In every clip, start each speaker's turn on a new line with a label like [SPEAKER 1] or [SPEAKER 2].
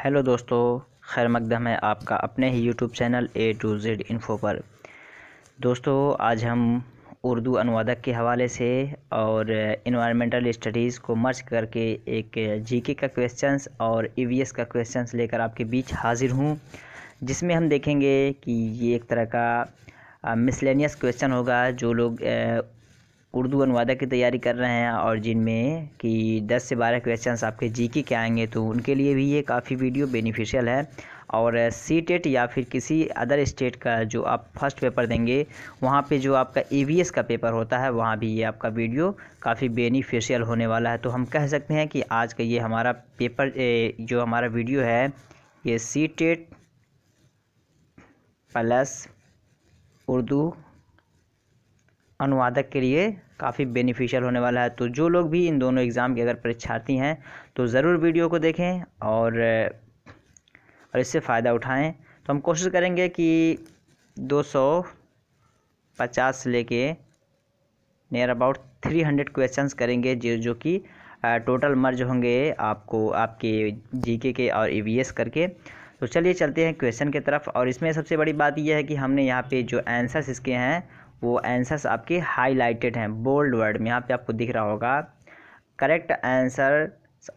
[SPEAKER 1] Hello दोस्तों, खैर मकदम है आपका अपने ही YouTube channel A to Z info पर। दोस्तों, आज हम उर्दू अनुवादक के हवाले से और इन्वायरमेंटल स्टडीज़ को मर्ज करके एक जीके का क्वेश्चंस और ईवीएस का क्वेश्चंस लेकर आपके बीच हाजिर हूँ, जिसमें हम देखेंगे कि ये एक तरह का मिसलेनियस क्वेश्चन होगा जो लोग उर्दू अनुवादक की तैयारी कर रहे हैं और जिनमें कि 10 से 12 क्वेश्चंस आपके जीके के आएंगे, तो उनके लिए भी ये काफ़ी वीडियो बेनिफिशियल है। और सीटेट या फिर किसी अदर स्टेट का जो आप फर्स्ट पेपर देंगे, वहाँ पे जो आपका ईवीएस का पेपर होता है, वहाँ भी ये आपका वीडियो काफ़ी बेनिफिशियल होने वाला है। तो हम कह सकते हैं कि आज का ये हमारा पेपर जो हमारा वीडियो है, ये सीटेट प्लस उर्दू अनुवादक के लिए काफ़ी बेनिफिशियल होने वाला है। तो जो लोग भी इन दोनों एग्ज़ाम के अगर परीक्षार्थी हैं, तो ज़रूर वीडियो को देखें और इससे फ़ायदा उठाएं। तो हम कोशिश करेंगे कि 250 से लेके नियर अबाउट 300 क्वेश्चंस करेंगे, जो कि टोटल मर्ज होंगे आपको आपके जीके के और ईवीएस करके। तो चलिए चलते हैं क्वेश्चन की तरफ। और इसमें सबसे बड़ी बात यह है कि हमने यहाँ पे जो आंसर्स इसके हैं, वो आंसर्स आपके हाईलाइटेड हैं बोल्ड वर्ड में। यहाँ पे आपको दिख रहा होगा, correct answer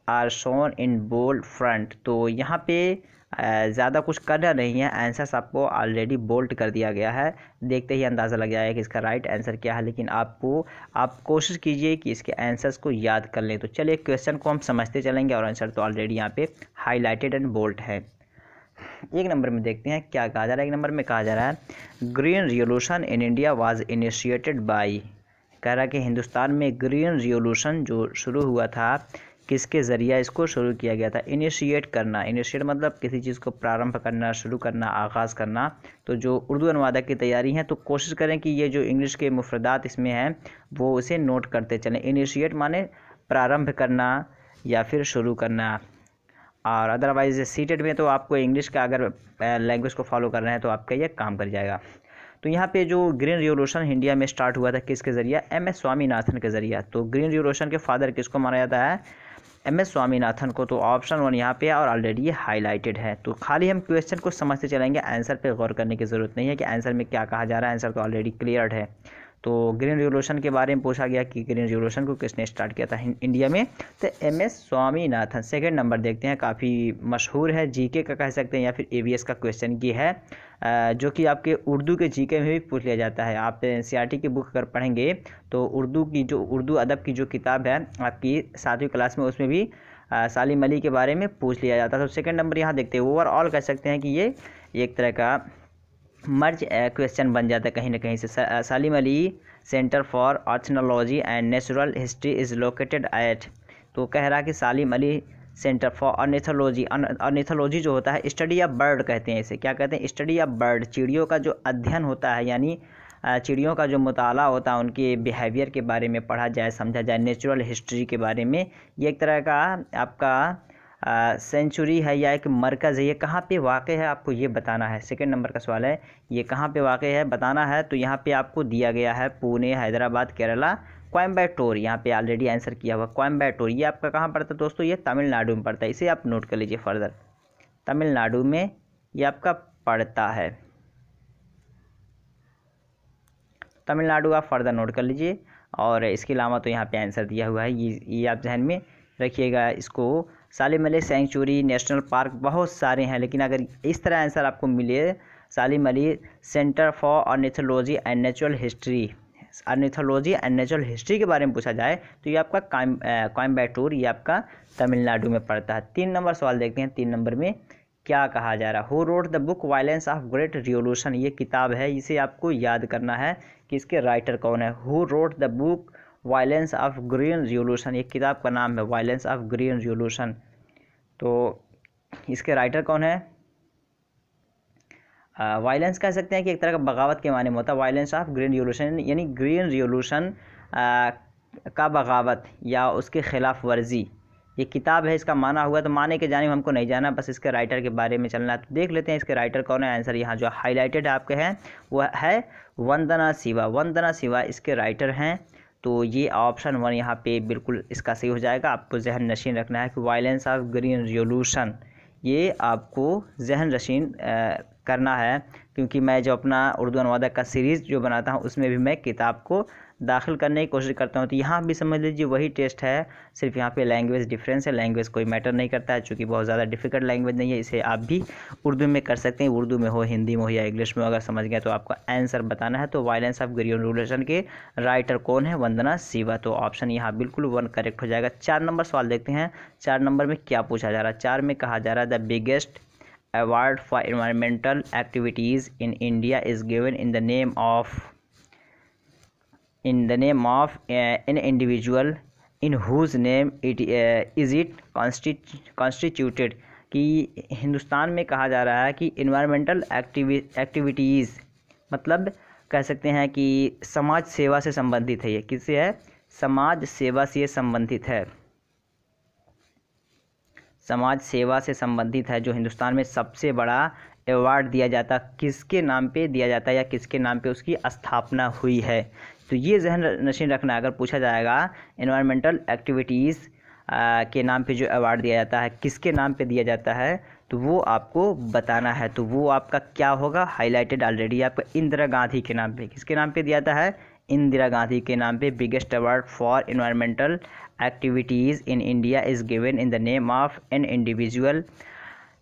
[SPEAKER 1] are shown in bold front. तो यहाँ पे ज़्यादा कुछ करना नहीं है, आंसर्स आपको ऑलरेडी बोल्ड कर दिया गया है। देखते ही अंदाज़ा लग जाएगा कि इसका राइट आंसर क्या है, लेकिन आप कोशिश कीजिए कि इसके आंसर्स को याद कर लें। तो चलिए क्वेश्चन को हम समझते चलेंगे और आंसर तो ऑलरेडी यहाँ पे हाईलाइटेड एंड बोल्ड है। एक नंबर में देखते हैं क्या कहा जा रहा है। एक नंबर में कहा जा रहा है, green revolution in India was initiated by. कह रहा है कि हिंदुस्तान में ग्रीन रिवॉल्यूशन जो शुरू हुआ था, किसके ज़रिए इसको शुरू किया गया था। इनिशिएट करना, इनिशिएट मतलब किसी चीज़ को प्रारंभ करना, शुरू करना, आगाज़ करना। तो जो उर्दू अनुवादक की तैयारी है, तो कोशिश करें कि ये जो इंग्लिश के मुफरदात इसमें हैं, वो उसे नोट करते चलें। इनिशिएट माने प्रारंभ करना या फिर शुरू करना। और अदरवाइज़ सीटेड में तो आपको इंग्लिश का अगर लैंग्वेज को फॉलो कर रहे हैं, तो आपका ये काम कर जाएगा। तो यहाँ पे जो ग्रीन रिवॉल्यूशन इंडिया में स्टार्ट हुआ था, किसके ज़रिए? MS स्वामीनाथन के ज़रिए। तो ग्रीन रिवॉल्यूशन के फादर किसको माना जाता है? MS स्वामीनाथन को। तो ऑप्शन 1 यहाँ पे और ऑलरेडी ये हाईलाइटेड है। तो खाली हम क्वेश्चन को समझते चलेंगे, आंसर पे गौर करने की ज़रूरत नहीं है कि आंसर में क्या कहा जा रहा है, आंसर तो ऑलरेडी क्लियर्ड है। तो ग्रीन रिवॉल्यूशन के बारे में पूछा गया कि ग्रीन रिवॉल्यूशन को किसने स्टार्ट किया था इंडिया में, तो MS स्वामीनाथन। सेकंड नंबर देखते हैं, काफ़ी मशहूर है, जीके का कह सकते हैं या फिर ईवीएस का क्वेश्चन ये है, जो कि आपके उर्दू के जीके में भी पूछ लिया जाता है। आप NCERT की बुक अगर पढ़ेंगे, तो उर्दू अदब की जो किताब है आपकी 7वीं क्लास में, उसमें भी सालिम अली के बारे में पूछ लिया जाता है। तो सेकंड नंबर यहाँ देखते हैं। ओवरऑल कह सकते हैं कि ये एक तरह का मर्ज क्वेश्चन बन जाता है कहीं ना कहीं से। Salim Ali centre for ornithology and natural history is located at. तो कह रहा है कि Salim Ali centre for ornithology, ornithology जो होता है, स्टडी ऑफ बर्ड कहते हैं इसे। क्या कहते हैं? स्टडी ऑफ बर्ड, चिड़ियों का जो अध्ययन होता है, यानी चिड़ियों का जो मुताला होता है, उनके बिहेवियर के बारे में पढ़ा जाए, समझा जाए, नेचुरल हिस्ट्री के बारे में। ये एक तरह का आपका सेंचुरी है या एक मरकज़ है। ये कहाँ पे वाक़ है, आपको ये बताना है। सेकंड नंबर का सवाल है, ये कहाँ पे वाक़ है, बताना है। तो यहाँ पे आपको दिया गया है पुणे, हैदराबाद, केरला, कोयम्बटूर। यहाँ पे ऑलरेडी आंसर किया हुआ कोयम्बटूर। ये आपका कहाँ पड़ता है दोस्तों? ये तमिलनाडु में पड़ता है। इसे आप नोट कर लीजिए फर्दर, तमिलनाडु में ये आपका पड़ता है। तमिलनाडु आप फर्दर नोट कर लीजिए। और इसके अलावा तो यहाँ पे आंसर दिया हुआ है, ये आप जहन में रखिएगा इसको। सालिम अली सेंचुरी, नेशनल पार्क बहुत सारे हैं, लेकिन अगर इस तरह आंसर आपको मिले, Salim Ali centre for ornithology and natural history, ornithology and natural history के बारे में पूछा जाए, तो ये आपका कोयम्बटूर, ये आपका तमिलनाडु में पड़ता है। 3 नंबर सवाल देखते हैं। 3 नंबर में क्या कहा जा रहा है? Who wrote the book violence of great revolution. ये किताब है, इसे आपको याद करना है कि इसके राइटर कौन है। Who wrote the book violence of green revolution, ये किताब का नाम है, वायलेंस ऑफ ग्रीन रिवॉल्यूशन। तो इसके राइटर कौन है? वायलेंस कह सकते हैं कि एक तरह का बगावत के माने में होता है। वायलेंस ऑफ ग्रीन रिवॉल्यूशन यानी ग्रीन रिवॉल्यूशन का बगावत या उसके खिलाफ वर्जी, ये किताब है, इसका माना हुआ। तो माने के जाने हमको नहीं जाना, बस इसके राइटर के बारे में चलना है। तो देख लेते हैं इसके राइटर कौन है। आंसर यहाँ जो हाईलाइटेड है आपके हैं, वह है वंदना शिवा। वंदना शिवा इसके राइटर हैं। तो ये ऑप्शन 1 यहाँ पे बिल्कुल इसका सही हो जाएगा। आपको जहन नशीन रखना है कि वायलेंस ऑफ ग्रीन रिवॉल्यूशन, ये आपको ज़हन नशीन करना है, क्योंकि मैं जो अपना उर्दू अनुवादक का सीरीज़ जो बनाता हूँ उसमें भी मैं किताब को दाखिल करने की कोशिश करता हूँ। तो यहाँ भी समझ लीजिए वही टेस्ट है, सिर्फ यहाँ पे लैंग्वेज डिफरेंस है। लैंग्वेज कोई मैटर नहीं करता है, चूँकि बहुत ज़्यादा डिफिकल्ट लैंग्वेज नहीं है। इसे आप भी उर्दू में कर सकते हैं, उर्दू में हो, हिंदी में हो या इंग्लिश में। अगर समझ गया तो आपका आंसर बताना है। तो वायलेंस ऑफ ग्रेनुलेशन के राइटर कौन है? वंदना शिवा। तो ऑप्शन यहाँ बिल्कुल 1 करेक्ट हो जाएगा। 4 नंबर सवाल देखते हैं। 4 नंबर में क्या पूछा जा रहा है? 4 में कहा जा रहा है the biggest award for environmental activities in India is given in the name of an individual in whose name it is it constituted। कि हिंदुस्तान में कहा जा रहा है कि इन्वायरमेंटल एक्टिविटीज़ मतलब कह सकते हैं कि समाज सेवा से संबंधित है। ये किससे है? समाज सेवा से संबंधित है। समाज सेवा से संबंधित है। जो हिंदुस्तान में सबसे बड़ा अवार्ड दिया जाता, किसके नाम पे दिया जाता है या किसके नाम पे उसकी स्थापना हुई है? तो ये ज़हन नशीन रखना। अगर पूछा जाएगा इन्वायरमेंटल एक्टिविटीज़ के नाम पे जो अवार्ड दिया जाता है किसके नाम पे दिया जाता है, तो वो आपको बताना है। तो वो आपका क्या होगा? हाईलाइटेड ऑलरेडी आपका इंदिरा गांधी के नाम पे। किसके नाम पे दिया जाता है? इंदिरा गांधी के नाम पे। Biggest award for environmental activities in India is given in the name of an individual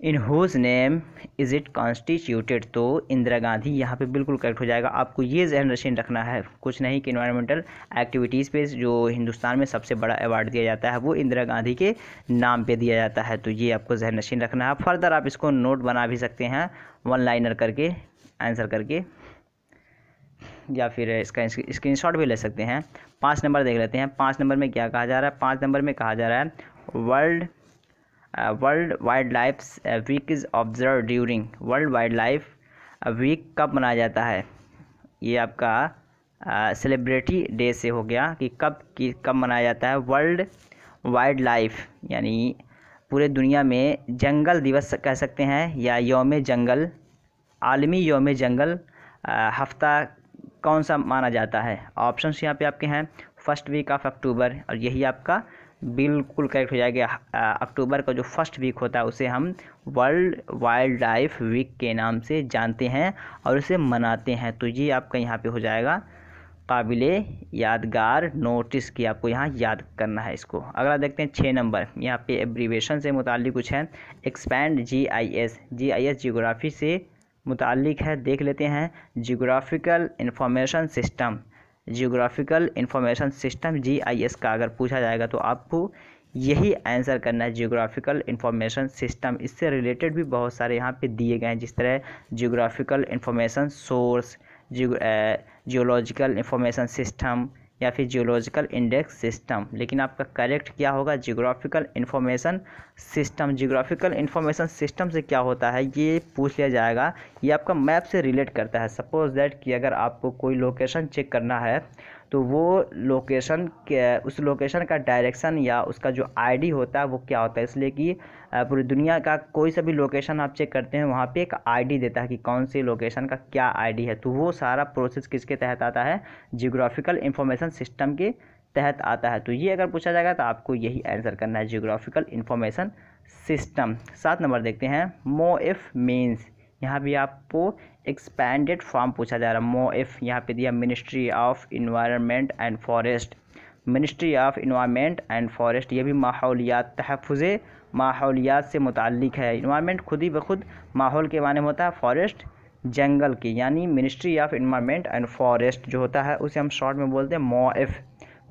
[SPEAKER 1] in whose name is it constituted। तो इंदिरा गांधी यहाँ पे बिल्कुल करेक्ट हो जाएगा। आपको ये ज़हन नशीन रखना है, कुछ नहीं कि इन्वायरमेंटल एक्टिविटीज़ पे जो हिंदुस्तान में सबसे बड़ा अवार्ड दिया जाता है वो इंदिरा गांधी के नाम पे दिया जाता है। तो ये आपको ज़हन नशीन रखना है। फर्दर आप इसको नोट बना भी सकते हैं, 1 लाइनर करके आंसर करके, या फिर इसका स्क्रीनशॉट भी ले सकते हैं। 5 नंबर देख लेते हैं। 5 नंबर में क्या कहा जा रहा है? 5 नंबर में कहा जा रहा है world wildlife week is observe during. World wildlife week कब मनाया जाता है? ये आपका सेलिब्रिटी डे से हो गया कि कब मनाया जाता है। वर्ल्ड वाइल्ड लाइफ यानी पूरे दुनिया में जंगल दिवस कह सकते हैं, या यौम जंगल, आलमी यौम जंगल हफ्ता कौन सा माना जाता है? ऑप्शंस यहाँ पे आपके हैं। 1st वीक ऑफ अक्टूबर, और यही आपका बिल्कुल करेक्ट हो जाएगा। अक्टूबर का जो 1st वीक होता है उसे हम वर्ल्ड वाइल्ड लाइफ वीक के नाम से जानते हैं और उसे मनाते हैं। तो ये आपका यहाँ पे हो जाएगा काबिले यादगार नोटिस की, आपको यहाँ याद करना है इसको। अगला देखते हैं 6 नंबर। यहाँ पे एब्रीवेशन से मुताल्लिक कुछ है। एक्सपैंड GIS जियोग्राफी से मुताल्लिक है, देख लेते हैं। Geographical information system, geographical information system GIS का अगर पूछा जाएगा तो आपको यही आंसर करना है, जियोग्राफिकल इंफॉर्मेशन सिस्टम। इससे रिलेटेड भी बहुत सारे यहाँ पे दिए गए हैं, जिस तरह geographical information source, geological information system या फिर जियोलॉजिकल इंडेक्स सिस्टम। लेकिन आपका करेक्ट क्या होगा? Geographical information system. Geographical information system से क्या होता है ये पूछ लिया जाएगा। ये आपका मैप से रिलेट करता है। सपोज दैट कि अगर आपको कोई लोकेशन चेक करना है तो वो लोकेशन के उस लोकेशन का डायरेक्शन या उसका जो ID होता है वो क्या होता है, इसलिए कि पूरी दुनिया का कोई सा भी लोकेशन आप चेक करते हैं वहाँ पे एक ID देता है कि कौन सी लोकेशन का क्या ID है। तो वो सारा प्रोसेस किसके तहत आता है? जियोग्राफिकल इंफॉर्मेशन सिस्टम के तहत आता है। तो ये अगर पूछा जाएगा तो आपको यही आंसर करना है, जियोग्राफिकल इंफॉर्मेशन सिस्टम। 7 नंबर देखते हैं। MOIF मीन्स, यहाँ भी आपको एक्सपैंडेड फॉर्म पूछा जा रहा है। MOIF यहाँ पे दिया ministry of environment and forest. Ministry of environment and forest ये भी माहौलियात, तहफ़्फ़ुज़ माहौलियात से मुताल्लिक है। इन्वायरमेंट खुद ही बखुद माहौल के माने में होता है, फॉरेस्ट जंगल की, यानी ministry of environment and forest जो होता है उसे हम शॉर्ट में बोलते हैं MOIF।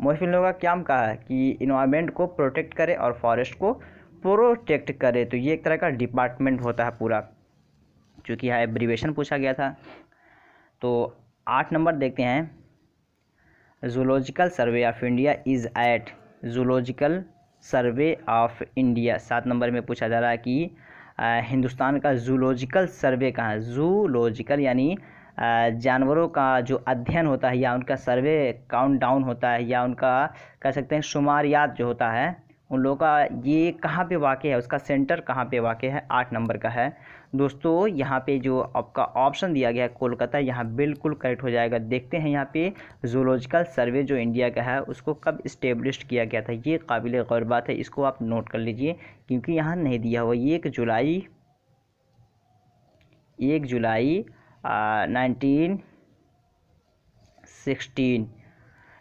[SPEAKER 1] MOIF इन लोगों का क्या कहा है कि इन्वायरमेंट को प्रोटेक्ट करे और फॉरेस्ट को प्रोटेक्ट करे। तो ये एक तरह का डिपार्टमेंट होता है पूरा, चूँकि यहाँ एब्रीवेशन पूछा गया था। तो 8 नंबर देखते हैं। Zoological survey of India is at, zoological survey of India 7 number में पूछा जा रहा है कि हिंदुस्तान का जूलॉजिकल सर्वे कहाँ है। जूलॉजिकल यानी जानवरों का जो अध्ययन होता है या उनका सर्वे काउंट डाउन होता है या उनका कह सकते हैं शुमारियात जो होता है उन लोगों का ये कहाँ पे वाक़ है, उसका सेंटर कहाँ पे वाक़ है, 8 नंबर का है दोस्तों। यहाँ पे जो आपका ऑप्शन दिया गया है कोलकाता, यहाँ बिल्कुल करेक्ट हो जाएगा। देखते हैं यहाँ पे ज़ूलॉजिकल सर्वे जो इंडिया का है उसको कब इस्टेब्लिश किया गया था, ये काबिल गौर बात है, इसको आप नोट कर लीजिए क्योंकि यहाँ नहीं दिया हुआ। 1 जुलाई 1916 1 जुलाई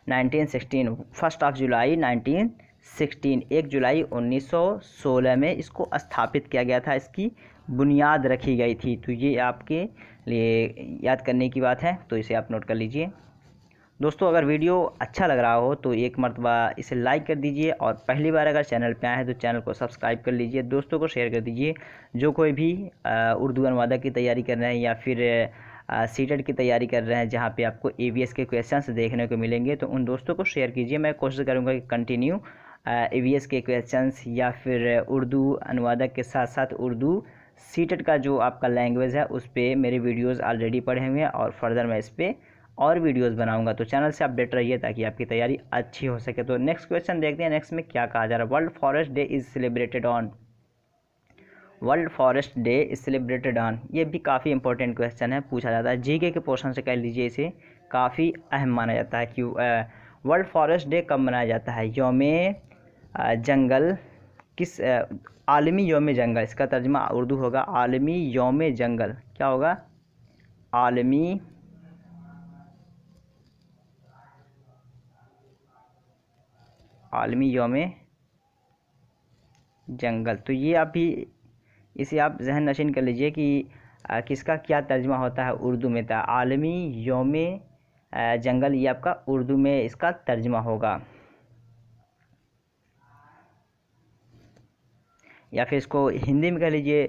[SPEAKER 1] 1916 1 जुलाई 1916 में इसको स्थापित किया गया था, इसकी बुनियाद रखी गई थी। तो ये आपके लिए याद करने की बात है, तो इसे आप नोट कर लीजिए दोस्तों। अगर वीडियो अच्छा लग रहा हो तो एक मरतबा इसे लाइक कर दीजिए और पहली बार अगर चैनल पे आए हैं तो चैनल को सब्सक्राइब कर लीजिए, दोस्तों को शेयर कर दीजिए। जो कोई भी उर्दू अनुवादक की तैयारी कर रहे हैं या फिर सीटेट की तैयारी कर रहे हैं जहाँ पे आपको EVS के क्वेश्चंस देखने को मिलेंगे, तो उन दोस्तों को शेयर कीजिए। मैं कोशिश करूँगा कि कंटिन्यू EVS के क्वेश्चंस या फिर उर्दू अनुवादक के साथ साथ उर्दू सीटेट का जो आपका लैंग्वेज है उस पर मेरे वीडियोज़ ऑलरेडी पड़े हुए हैं और फर्दर मैं इस पर और वीडियोस बनाऊंगा। तो चैनल से अपडेट रहिए ताकि आपकी तैयारी अच्छी हो सके। तो नेक्स्ट क्वेश्चन देखते हैं, नेक्स्ट में क्या कहा जा रहा है। World forest day is celebrated on, world forest day is celebrated on, ये भी काफ़ी इंपॉर्टेंट क्वेश्चन है, पूछा जाता है जीके के पोर्शन से, कह लीजिए इसे काफ़ी अहम माना जाता है। कि वर्ल्ड फॉरेस्ट डे कब मनाया जाता है, यौम जंगल किस आलमी यौम जंगल, इसका तर्जुमा उर्दू होगा आलमी यौम जंगल, क्या होगा आलमी यौम जंगल। तो ये आप भी इसे आप जहन नशीन कर लीजिए कि किसका क्या तर्जुमा होता है उर्दू में था, आलमी यौम जंगल, ये आपका उर्दू में इसका तर्जुमा होगा। या फिर इसको हिंदी में कह लीजिए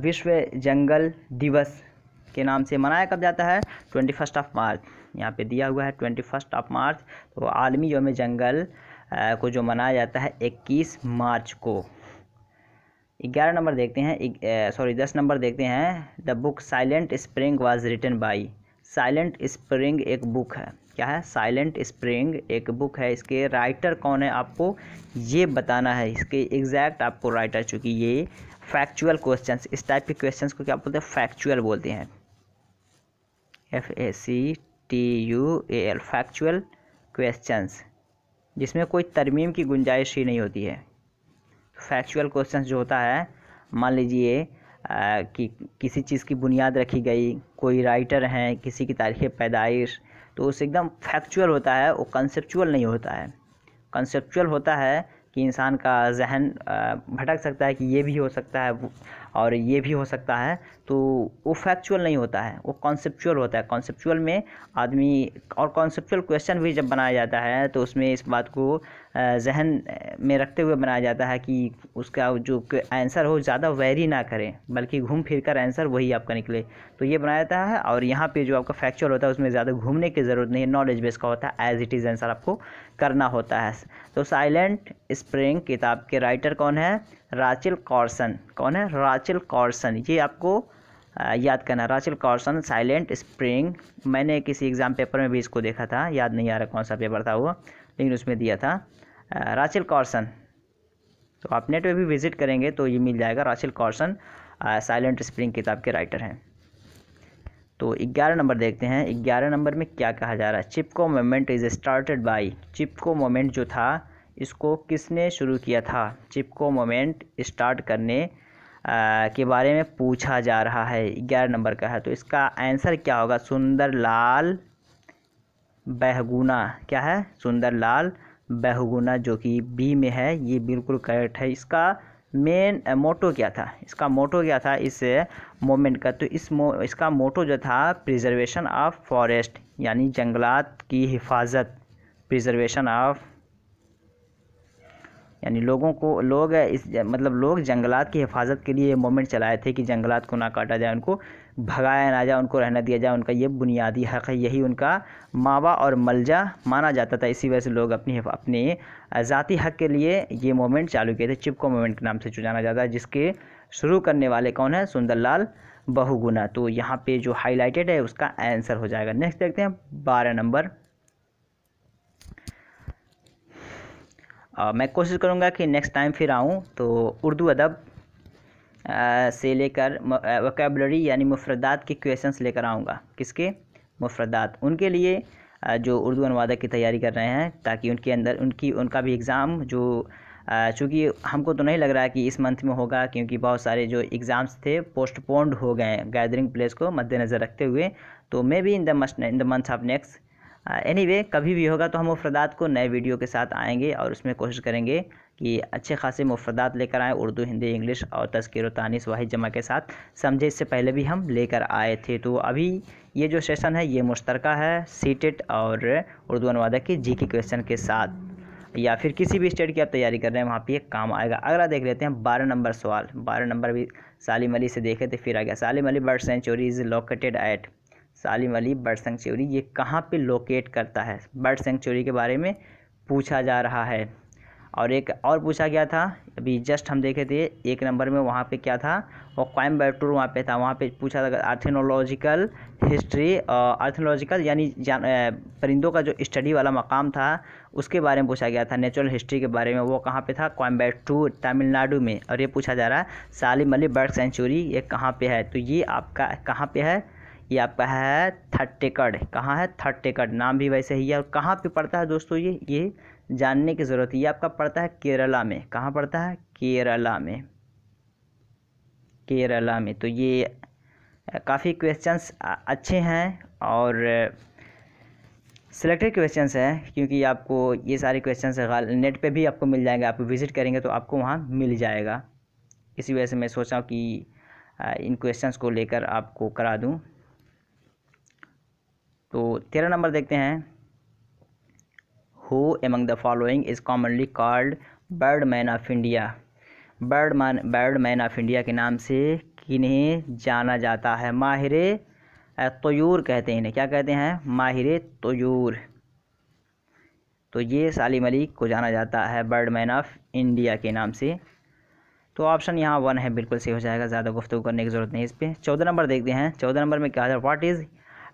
[SPEAKER 1] विश्व जंगल दिवस के नाम से मनाया कब जाता है, 21 मार्च, यहाँ पे दिया हुआ है 21 मार्च। तो आलमी यौम जंगल को जो मनाया जाता है 21 मार्च को। 11 नंबर देखते हैं, 10 नंबर देखते हैं। The book silent spring was written by, silent spring एक बुक है, क्या है साइलेंट स्प्रिंग एक बुक है, इसके राइटर कौन है आपको ये बताना है, इसके एग्जैक्ट आपको राइटर, चूँकि ये फैक्चुअल क्वेश्चंस, इस टाइप के क्वेश्चंस को क्या बोलते हैं, फैक्चुअल बोलते हैं, FACTUAL, फैक्चुअल क्वेश्चंस, जिसमें कोई तरमीम की गुंजाइश ही नहीं होती है। फैक्चुअल क्वेश्चंस जो होता है, मान लीजिए कि किसी चीज़ की बुनियाद रखी गई, कोई राइटर हैं, किसी की तारीख़ पैदाइश, तो उसे एकदम फैक्चुअल होता है, वो कंसेप्चुअल नहीं होता है। कंसेप्चुअल होता है कि इंसान का जहन भटक सकता है कि ये भी हो सकता है और ये भी हो सकता है, तो वो फैक्चुअल नहीं होता है, वो कॉन्सेप्चुअल होता है। कॉन्सेप्चुअल में आदमी, और कॉन्सेप्चुअल क्वेश्चन भी जब बनाया जाता है तो उसमें इस बात को जहन में रखते हुए बनाया जाता है कि उसका जो आंसर हो ज़्यादा वेरी ना करें, बल्कि घूम फिर कर आंसर वही आपका निकले, तो ये बनाया जाता है। और यहाँ पे जो आपका फैक्चुअल होता है उसमें ज़्यादा घूमने की ज़रूरत नहीं है, नॉलेज बेस का होता है, एज इट इज़ आंसर आपको करना होता है। तो साइलेंट स्प्रिंग किताब के राइटर कौन है, राचेल कॉर्सन, कौन है राचेल कॉर्सन, ये आपको याद करना, राचेल कॉर्सन साइलेंट स्प्रिंग। मैंने किसी एग्ज़ाम पेपर में भी इसको देखा था, याद नहीं आ रहा कौन सा पेपर था वो, लेकिन उसमें दिया था राचेल कॉर्सन। तो आप नेट पे भी विज़िट करेंगे तो ये मिल जाएगा, राचेल कॉर्सन साइलेंट स्प्रिंग किताब के राइटर हैं। तो 11 नंबर देखते हैं, 11 नंबर में क्या कहा जा रहा है, Chipko movement is started by, Chipko movement जो था इसको किसने शुरू किया था, चिपको मूवमेंट स्टार्ट करने के बारे में पूछा जा रहा है, 11 नंबर का है। तो इसका आंसर क्या होगा, सुंदरलाल बहुगुणा, क्या है सुंदरलाल बहुगुणा, जो कि बी में है, ये बिल्कुल करेक्ट है। इसका मेन मोटो क्या था, इसका मोटो क्या था इस मूवमेंट का, तो इसका मोटो जो था प्रिजर्वेशन ऑफ फॉरेस्ट, यानी जंगलात की हिफाजत, प्रिजर्वेशन ऑफ, यानी लोग जंगलात की हिफाजत के लिए ये मूवमेंट चलाए थे कि जंगलात को ना काटा जाए, उनको भगाया ना जाए, उनको रहना दिया जाए, उनका ये बुनियादी हक़ है, यही उनका मावा और मलजा माना जाता था। इसी वजह से लोग अपने ज़ाती हक़ के लिए ये मूवमेंट चालू किए थे, चिपको मूवमेंट के नाम से जो जाना जाता है, जिसके शुरू करने वाले कौन है, सुंदरलाल बहुगुणा। तो यहाँ पे जो हाईलाइटेड है उसका आंसर हो जाएगा। नेक्स्ट देखते हैं 12 नंबर, मैं कोशिश करूँगा कि नेक्स्ट टाइम फिर आऊँ तो उर्दू अदब से लेकर वोकैबुलरी यानी मुफरदात के क्वेश्चंस लेकर आऊँगा। किसके? मुफरदात। उनके लिए जो उर्दू अनुवादक की तैयारी कर रहे हैं, ताकि उनके अंदर उनका भी एग्ज़ाम जो चूँकि हमको तो नहीं लग रहा है कि इस मंथ में होगा, क्योंकि बहुत सारे जो एग्ज़ाम्स थे पोस्टपोन्ड हो गए हैं गैदरिंग प्लेस को मद्देनज़र रखते हुए। तो may be in the month of next anyway कभी भी होगा तो हम मुफरदात को नए वीडियो के साथ आएंगे और उसमें कोशिश करेंगे कि अच्छे खासे मुफरदात लेकर आएँ, उर्दू, हिंदी, इंग्लिश और तज़कीर व तानीस वाहिद जमा के साथ। समझे इससे पहले भी हम लेकर आए थे। तो अभी ये जो सेशन है ये मुश्तरका है सीटेट और उर्दू अनुवादक की जी के क्वेश्चन के साथ, या फिर किसी भी स्टेट की आप तैयारी कर रहे हैं वहाँ पे ये काम आएगा। अगला देख लेते हैं 12 नंबर सवाल। 12 नंबर भी सालिम अली से देखे थे, फिर आ गया Salim Ali bird sanctuary is located at. Salim Ali bird sanctuary ये कहाँ पे लोकेट करता है? बर्ड सेंचुरी के बारे में पूछा जा रहा है। और एक और पूछा गया था अभी जस्ट हम देखे थे 1 नंबर में, वहाँ पे क्या था? वो कोयम्बटूर वहाँ पे था। वहाँ पे पूछा था आर्थ्रोलॉजिकल हिस्ट्री, आर्थ्रोलॉजिकल यानी परिंदों का जो स्टडी वाला मकाम था उसके बारे में पूछा गया था, नेचुरल हिस्ट्री के बारे में। वो कहाँ पे था? कोयम्बटूर, तमिलनाडु में। और ये पूछा जा रहा है सालिम अली बर्ड सेंचुरी ये कहाँ पे है? तो ये आपका कहाँ पे है? ये आपका है थट्टेकड़। कहाँ है? थट्टेकड़। नाम भी वैसे ही है। और कहाँ पे पड़ता है दोस्तों? ये जानने की ज़रूरत है। ये आपका पड़ता है केरला में। कहाँ पड़ता है? केरला में। केरला में। तो ये काफ़ी क्वेश्चंस अच्छे हैं और सिलेक्टेड क्वेश्चंस हैं, क्योंकि आपको ये सारे क्वेश्चंस नेट पे भी आपको मिल जाएंगे। आप विज़िट करेंगे तो आपको वहाँ मिल जाएगा। इसी वजह से मैं सोचा कि इन क्वेश्चंस को लेकर आपको करा दूँ। तो 13 नंबर देखते हैं। Who among the following is commonly called Birdman of India? Birdman of India के नाम से किन्हें जाना जाता है? माहिरे तयूर कहते हैं इन्हें। क्या कहते हैं? माहिरे तयूर। तो ये सालिम अली को जाना जाता है बर्डमैन ऑफ इंडिया के नाम से। तो ऑप्शन यहाँ 1 है, बिल्कुल सही हो जाएगा। ज़्यादा गुफ्तगू करने की ज़रूरत नहीं इस पर। 14 नंबर देखते हैं। 14 नंबर में क्या है? व्हाट इज़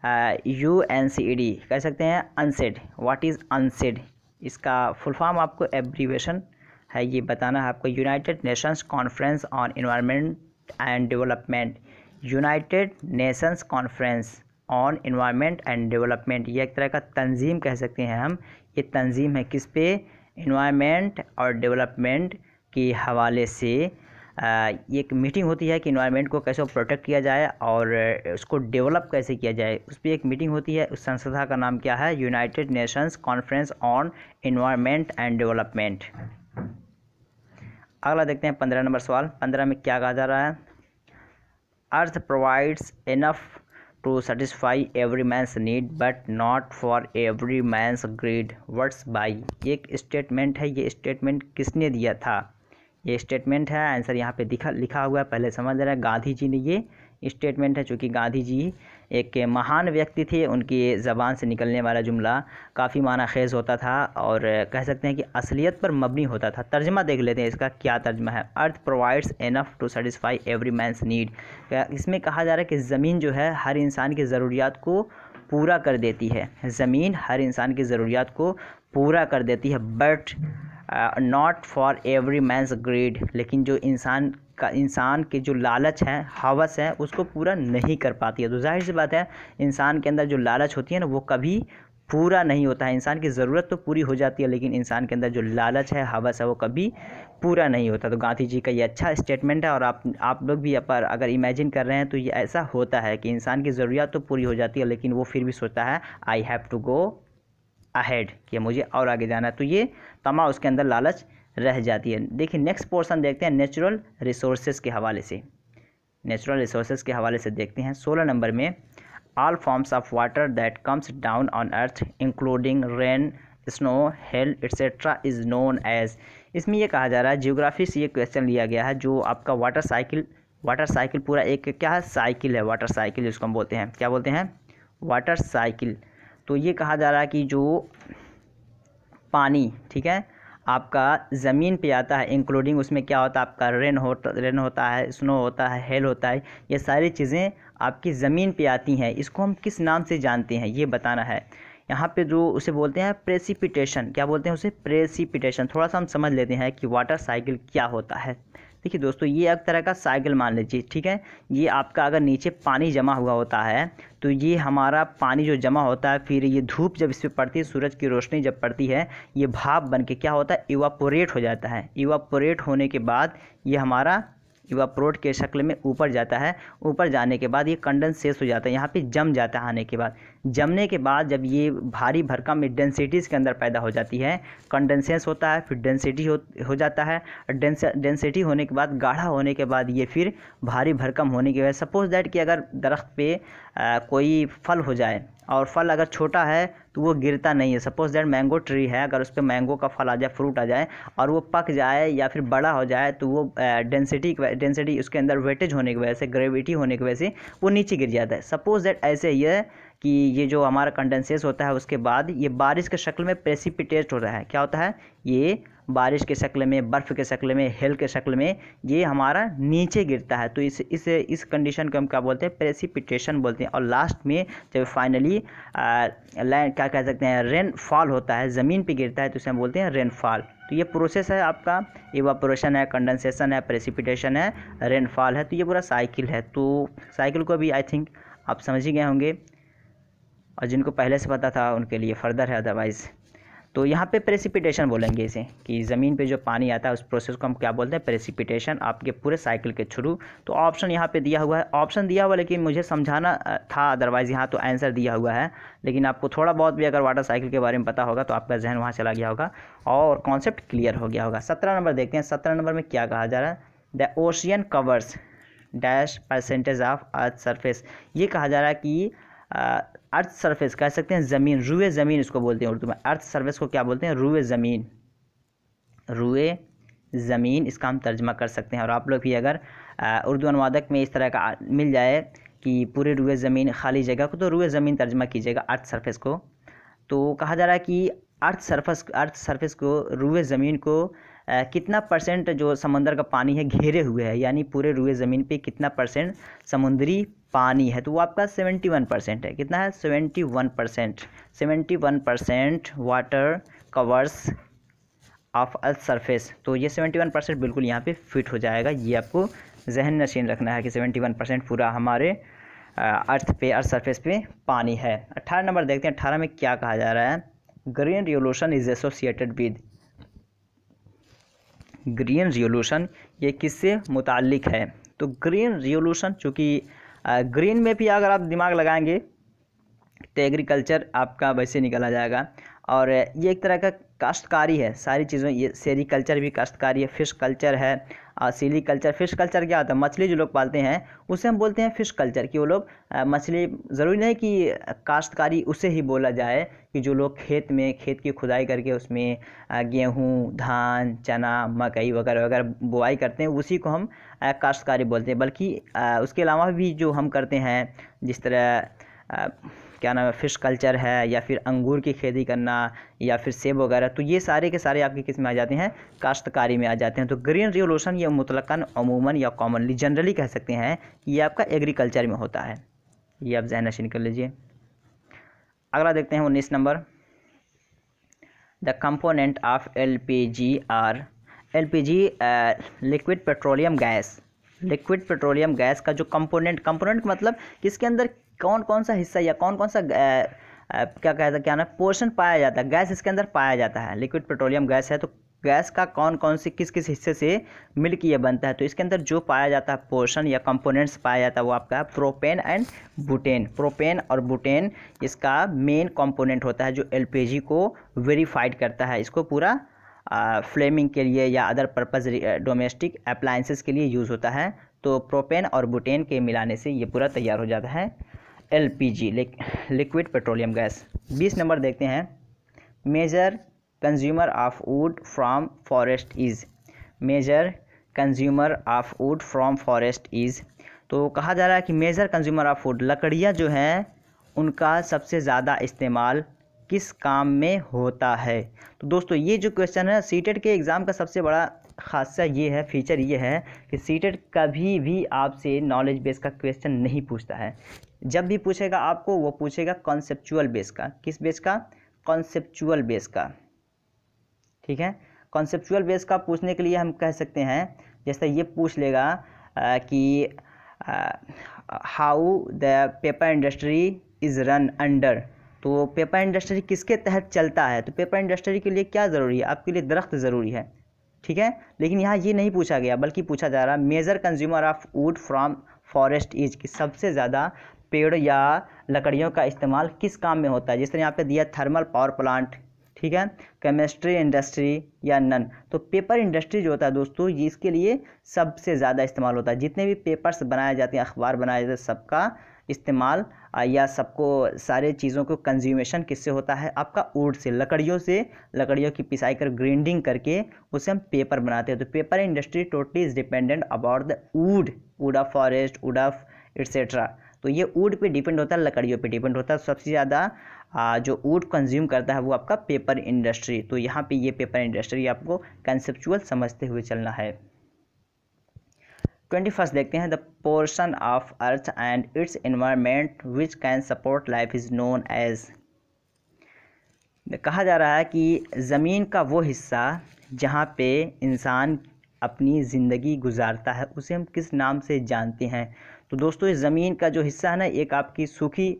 [SPEAKER 1] UNCED कह सकते हैं अनसेड। What is unsaid? इसका फुल फॉर्म आपको एब्रीवेशन है ये बताना है आपको। United Nations conference on environment and development. United Nations conference on environment and development ये एक तरह का तंजीम कह सकते हैं हम। ये तंजीम है किस पे? एनवायरनमेंट और डेवलपमेंट के हवाले से। ये एक मीटिंग होती है कि एनवायरनमेंट को कैसे प्रोटेक्ट किया जाए और उसको डेवलप कैसे किया जाए, उस पर एक मीटिंग होती है। उस संस्था का नाम क्या है? United Nations conference on environment and development. अगला देखते हैं 15 नंबर सवाल। 15 में क्या कहा जा रहा है? Earth provides enough to satisfy every man's need but not for every man's greed. Words by. एक स्टेटमेंट है। ये स्टेटमेंट किसने दिया था? ये स्टेटमेंट है, आंसर यहाँ पे लिखा हुआ है, पहले समझ रहे हैं। गांधी जी ने ये स्टेटमेंट है। चूँकि गांधी जी एक महान व्यक्ति थे, उनकी ज़बान से निकलने वाला जुमला काफ़ी माना खेज़ होता था और कह सकते हैं कि असलियत पर मबनी होता था। तर्जमा देख लेते हैं इसका क्या तर्जमा है। Earth provides enough to satisfy every man's need. इसमें कहा जा रहा है कि ज़मीन जो है हर इंसान की ज़रूरियात को पूरा कर देती है। ज़मीन हर इंसान की ज़रूरियात को पूरा कर देती है, but not for every man's greed. लेकिन जो इंसान के जो लालच है, हवस है, उसको पूरा नहीं कर पाती है। तो जाहिर सी बात है इंसान के अंदर जो लालच होती है ना वो कभी पूरा नहीं होता है। इंसान की ज़रूरत तो पूरी हो जाती है, लेकिन इंसान के अंदर जो लालच है, हवस है, वो कभी पूरा नहीं होता। तो गांधी जी का ये अच्छा स्टेटमेंट है और आप लोग भी पर अगर इमेजिन कर रहे हैं तो ये ऐसा होता है कि इंसान की ज़रूरत तो पूरी हो जाती है, लेकिन वो फिर भी सोचता है I have to go ahead, कि मुझे और आगे जाना है। तो ये तमा उसके अंदर लालच रह जाती है। देखिए नेक्स्ट पोर्शन देखते हैं नेचुरल रिसोर्सेज के हवाले से। नेचुरल रिसोर्सेज के हवाले से देखते हैं 16 नंबर में। All forms of water that comes down on earth including rain, snow, hail etcetera is known as. इसमें ये कहा जा रहा है, जियोग्राफी से ये क्वेश्चन लिया गया है, जो आपका वाटर साइकिल पूरा एक क्या है? साइकिल है। वाटर साइकिल जिसको हम बोलते हैं, क्या बोलते हैं? Water cycle. तो ये कहा जा रहा है कि जो पानी, ठीक है, आपका ज़मीन पे आता है, इंक्लूडिंग उसमें क्या होता है? आपका रेन होता है, स्नो होता है, हेल होता है, ये सारी चीज़ें आपकी ज़मीन पे आती हैं। इसको हम किस नाम से जानते हैं ये बताना है। यहाँ पे जो उसे बोलते हैं प्रेसिपिटेशन, क्या बोलते हैं उसे, प्रेसिपिटेशन। थोड़ा सा हम समझ लेते हैं कि वाटर साइकिल क्या होता है। देखिए दोस्तों, ये एक तरह का साइकिल मान लीजिए, ठीक है। ये आपका अगर नीचे पानी जमा हुआ होता है तो ये हमारा पानी जो जमा होता है, फिर ये धूप जब इस पर पड़ती है, सूरज की रोशनी जब पड़ती है, ये भाप बन के क्या होता है, इवापोरेट हो जाता है। इवापोरेट होने के बाद ये हमारा इवापोरेट के शक्ल में ऊपर जाता है। ऊपर जाने के बाद ये कंडेंसेस हो जाता है, यहाँ पे जम जाता है। आने के बाद, जमने के बाद जब ये भारी भरकम डेंसिटीज़ के अंदर पैदा हो जाती है, कंडेंसेस होता है, फिर डेंसिटी हो जाता है। डेंसिटी होने के बाद, गाढ़ा होने के बाद ये फिर भारी भरकम होने की वजह, सपोज दैट कि अगर दरख्त पे कोई फल हो जाए और फल अगर छोटा है तो वो गिरता नहीं है। सपोज दैट मैंगो ट्री है, अगर उस पर मैंगो का फल आ जाए, फ्रूट आ जाए और वो पक जाए या फिर बड़ा हो जाए तो वो डेंसिटी उसके अंदर वेटेज होने की वजह से, ग्रेविटी होने की वजह से वो नीचे गिर जाता है। सपोज दैट ऐसे ही है कि ये जो हमारा कंडेंसेस होता है उसके बाद ये बारिश के शक्ल में प्रेसिपिटेट होता है। क्या होता है, ये बारिश के शक्ल में, बर्फ़ के शक्ल में, हेल के शक्ल में ये हमारा नीचे गिरता है। तो इस कंडीशन को हम क्या बोलते हैं, प्रेसिपिटेशन बोलते हैं। और लास्ट में जब फाइनली लैंड, क्या कह सकते हैं, रेनफॉल होता है, ज़मीन पे गिरता है, तो इसे हम बोलते हैं रेनफॉल। तो ये प्रोसेस है आपका, इवापोरेशन है, कंडेंसेशन है, प्रेसिपिटेशन है, रेनफॉल है। तो ये पूरा साइकिल है। तो साइकिल को भी आई थिंक आप समझ ही गए होंगे, और जिनको पहले से पता था उनके लिए फर्दर है, अदरवाइज़। तो यहाँ पे प्रेसिपिटेशन बोलेंगे इसे, कि ज़मीन पे जो पानी आता है उस प्रोसेस को हम क्या बोलते हैं, प्रेसिपिटेशन, आपके पूरे साइकिल के थ्रू। तो ऑप्शन यहाँ पे दिया हुआ है, ऑप्शन दिया हुआ, लेकिन मुझे समझाना था, अदरवाइज़ यहाँ तो आंसर दिया हुआ है। लेकिन आपको थोड़ा बहुत भी अगर वाटर साइकिल के बारे में पता होगा तो आपका जहन वहाँ चला गया होगा और कॉन्सेप्ट क्लियर हो गया होगा। 17 नंबर देखते हैं। 17 नंबर में क्या कहा जा रहा है, the ocean covers dash percentage of earth surface. ये कहा जा रहा है कि अर्थ सरफेस, कह सकते हैं ज़मीन, रुए ज़मीन इसको बोलते हैं उर्दू में। अर्थ सरफेस को क्या बोलते हैं, रुए ज़मीन, रुए ज़मीन, इसका हम तर्जमा कर सकते हैं। और आप लोग भी अगर उर्दू अनुवादक में इस तरह का मिल जाए कि पूरे रुए ज़मीन खाली जगह को, तो रुए ज़मीन तर्जमा कीजिएगा अर्थ सरफेस को। तो कहा जा रहा है कि अर्थ सरफेस को, रुए ज़मीन को कितना परसेंट जो समंदर का पानी है घेरे हुए है, यानी पूरे रुए ज़मीन पे कितना परसेंट समुद्री पानी है, तो वो आपका 71% है। कितना है, 71%। 71% water covers of earth surface. तो ये 71% बिल्कुल यहाँ पे फिट हो जाएगा। ये आपको जहन नशीन रखना है कि 71% पूरा हमारे अर्थ सरफेस पे पानी है। 18 नंबर देखते हैं। 18 में क्या कहा जा रहा है, green revolution is associated with, green revolution ये किससे मुताल्लिक है। तो ग्रीन रिवोल्यूशन, चूँकि ग्रीन में भी अगर आप दिमाग लगाएंगे तो एग्रीकल्चर आपका वैसे निकल आ जाएगा। और ये एक तरह का काश्तकारी है, सारी चीज़ों, ये सेरीकल्चर भी काश्तकारी है, फ़िश कल्चर है, सीली कल्चर। फ़िश कल्चर क्या होता है, मछली जो लोग पालते हैं उसे हम बोलते हैं फ़िश कल्चर, कि वो लोग मछली, ज़रूरी नहीं कि काश्तकारी उसे ही बोला जाए, कि जो लोग खेत की खुदाई करके उसमें गेहूँ, धान, चना, मकई वगैरह वगैरह बुआई करते हैं, उसी को हम काश्तकारी बोलते हैं। बल्कि उसके अलावा भी जो हम करते हैं, जिस तरह क्या नाम है, फ़िश कल्चर है, या फिर अंगूर की खेती करना, या फिर सेब वगैरह, तो ये सारे के सारे आपके किस में आ जाते हैं, काश्तकारी में आ जाते हैं। तो ग्रीन रिवोल्यूशन ये मुतलकन, अमूमन या कॉमनली, जनरली कह सकते हैं ये आपका एग्रीकल्चर में होता है। ये आप ज़हन नशीन कर लीजिए। अगला देखते हैं 19 number, the component of LPG are, LPG liquid petroleum gas, liquid petroleum gas का जो कंपोनेंट मतलब किसके अंदर कौन कौन सा हिस्सा या कौन कौन सा क्या ना पोर्शन पाया जाता है, गैस इसके अंदर पाया जाता है। लिक्विड पेट्रोलियम गैस है तो गैस का कौन कौन से किस किस हिस्से से मिल के ये बनता है। तो इसके अंदर जो पाया जाता है पोर्शन या कंपोनेंट्स पाया जाता है वो आपका प्रोपेन एंड बुटेन। प्रोपेन और बुटेन इसका मेन कंपोनेंट होता है जो LPG को वेरीफाइड करता है। इसको पूरा फ्लेमिंग के लिए या अदर पर्पज़ डोमेस्टिक अप्लायंसेस के लिए यूज़ होता है। तो प्रोपेन और बुटेन के मिलाने से ये पूरा तैयार हो जाता है LPG, liquid petroleum gas. 20 number देखते हैं, major consumer of wood from forest is, major consumer of wood from forest is. तो कहा जा रहा है कि मेजर कंज्यूमर ऑफ वुड, लकड़ियाँ जो हैं उनका सबसे ज़्यादा इस्तेमाल किस काम में होता है। तो दोस्तों ये जो क्वेश्चन है सीटेट के एग्ज़ाम का सबसे बड़ा खासा ये है, फीचर ये है कि सीटेट कभी भी आपसे नॉलेज बेस का क्वेश्चन नहीं पूछता है। जब भी पूछेगा आपको वो पूछेगा कॉन्सेप्चुअल बेस का। किस बेस का? कॉन्सेप्चुअल बेस का। ठीक है, कॉन्सेप्चुअल बेस का पूछने के लिए हम कह सकते हैं, जैसे ये पूछ लेगा कि how the paper industry is run under. तो पेपर इंडस्ट्री किसके तहत चलता है? तो पेपर इंडस्ट्री के लिए क्या ज़रूरी है? आपके लिए दरख्त ज़रूरी है। ठीक है, लेकिन यहाँ ये नहीं पूछा गया, बल्कि पूछा जा रहा major consumer of wood from forest is, कि सबसे ज़्यादा पेड़ या लकड़ियों का इस्तेमाल किस काम में होता है। जिस तरह यहाँ पे दिया थर्मल पावर प्लांट, ठीक है, केमिस्ट्री इंडस्ट्री या नन। तो पेपर इंडस्ट्री जो होता है दोस्तों, ये इसके लिए सबसे ज़्यादा इस्तेमाल होता है। जितने भी पेपर्स बनाए जाते हैं, अखबार बनाए जाते हैं, सबका इस्तेमाल या सबको सारे चीज़ों को कंज्यूमेशन किससे होता है? आपका वुड से, लकड़ियों से। लकड़ियों की पिसाई कर ग्राइंडिंग करके उससे हम पेपर बनाते हैं। तो paper industry totally is dependent about the wood of forest, would of etcetera. तो ये वुड पे डिपेंड होता है, लकड़ियों पे डिपेंड होता है। सबसे ज़्यादा जो वुड कंज्यूम करता है वो आपका पेपर इंडस्ट्री। तो यहाँ पे ये पेपर इंडस्ट्री आपको कंसेप्चुअल समझते हुए चलना है। 21 देखते हैं, the portion of earth and its environment which can support life is known as. कहा जा रहा है कि ज़मीन का वो हिस्सा जहाँ पे इंसान अपनी ज़िंदगी गुजारता है उसे हम किस नाम से जानते हैं? तो दोस्तों, इस ज़मीन का जो हिस्सा है ना, एक आपकी सूखी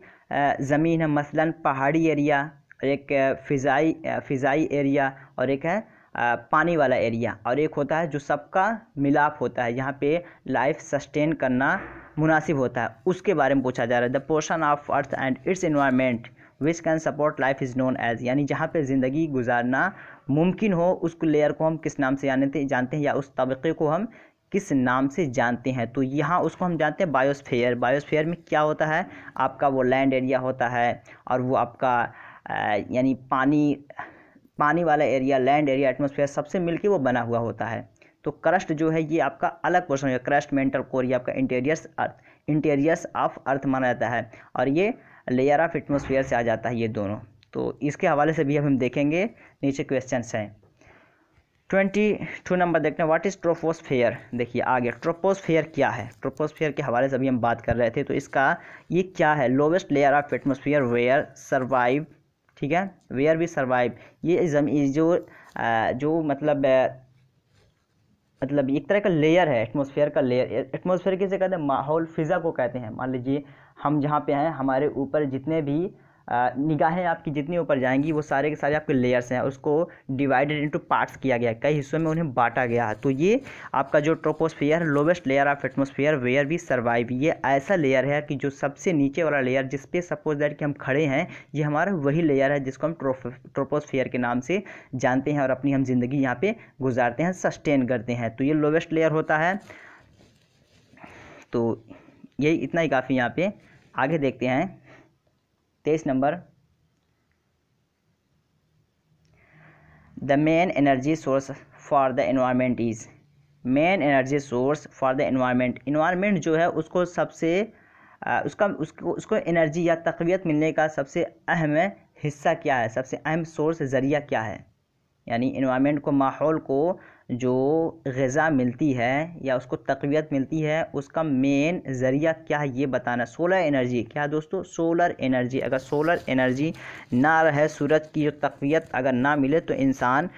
[SPEAKER 1] ज़मीन है, मसलन पहाड़ी एरिया, एक फ़िज़ाई एरिया, और एक है पानी वाला एरिया, और एक होता है जो सबका मिलाप होता है, यहाँ पे लाइफ सस्टेन करना मुनासिब होता है। उसके बारे में पूछा जा रहा है। The portion of earth and its environment which can support life is known as, यानी जहाँ पे ज़िंदगी गुजारना मुमकिन हो, उस लेयर को हम किस नाम से जानते हैं, या उस तबक़े को हम किस नाम से जानते हैं? तो यहाँ उसको हम जानते हैं बायोस्फीयर। बायोस्फीयर में क्या होता है? आपका वो लैंड एरिया होता है, और वो आपका यानी पानी वाला एरिया, लैंड एरिया, एटमॉस्फेयर सबसे मिलके वो बना हुआ होता है। तो क्रस्ट जो है ये आपका अलग पोर्शन है। क्रस्ट, मेंटल कोर, ये आपका इंटीरियर्स ऑफ अर्थ माना जाता है, और ये लेयर ऑफ एटमॉस्फेयर से आ जाता है, ये दोनों। तो इसके हवाले से भी अब हम देखेंगे, नीचे क्वेश्चंस हैं। 22 नंबर देखते हैं, व्हाट इज़ ट्रोपोस्फेयर। देखिए आगे ट्रोपोस्फेयर क्या है, ट्रोपोस्फेयर के हवाले से अभी हम बात कर रहे थे। तो इसका ये क्या है? Lowest layer of atmosphere where survive, ठीक है, वेयर भी सर्वाइव। ये जो मतलब एक तरह का लेयर है, एटमॉस्फेयर का लेयर। एटमॉस्फेयर किसे कहते हैं? माहौल, फिज़ा को कहते हैं। मान लीजिए हम जहाँ पे हैं, हमारे ऊपर जितने भी निगाहें आपकी जितनी ऊपर जाएंगी वो सारे के सारे आपके लेयर्स हैं, उसको डिवाइडेड इनटू पार्ट्स किया गया है, कई हिस्सों में उन्हें बांटा गया है। तो ये आपका जो troposphere, lowest layer of atmosphere where we survive, ये ऐसा लेयर है कि जो सबसे नीचे वाला लेयर, जिस पे सपोज दैट कि हम खड़े हैं, ये हमारा वही लेयर है जिसको हम ट्रोपोस्फियर के नाम से जानते हैं, और अपनी हम जिंदगी यहाँ पे गुजारते हैं, सस्टेन करते हैं। तो ये लोवेस्ट लेयर होता है। तो यही इतना ही काफ़ी यहाँ पे। आगे देखते हैं 23 number, the main energy source for the environment is. Main energy source for the environment, environment जो है उसको सबसे उसको एनर्जी या तक़वियत मिलने का सबसे अहम हिस्सा क्या है, सबसे अहम सोर्स, ज़रिया क्या है? यानी इन्वायरमेंट को, माहौल को जो ग़िज़ा मिलती है या उसको तक़वियत मिलती है, उसका मेन ज़रिया क्या है ये बताना। Solar energy. क्या दोस्तों? Solar energy. अगर सोलर एनर्जी ना रहे, सूरज की जो तक़वियत अगर ना मिले, तो इंसान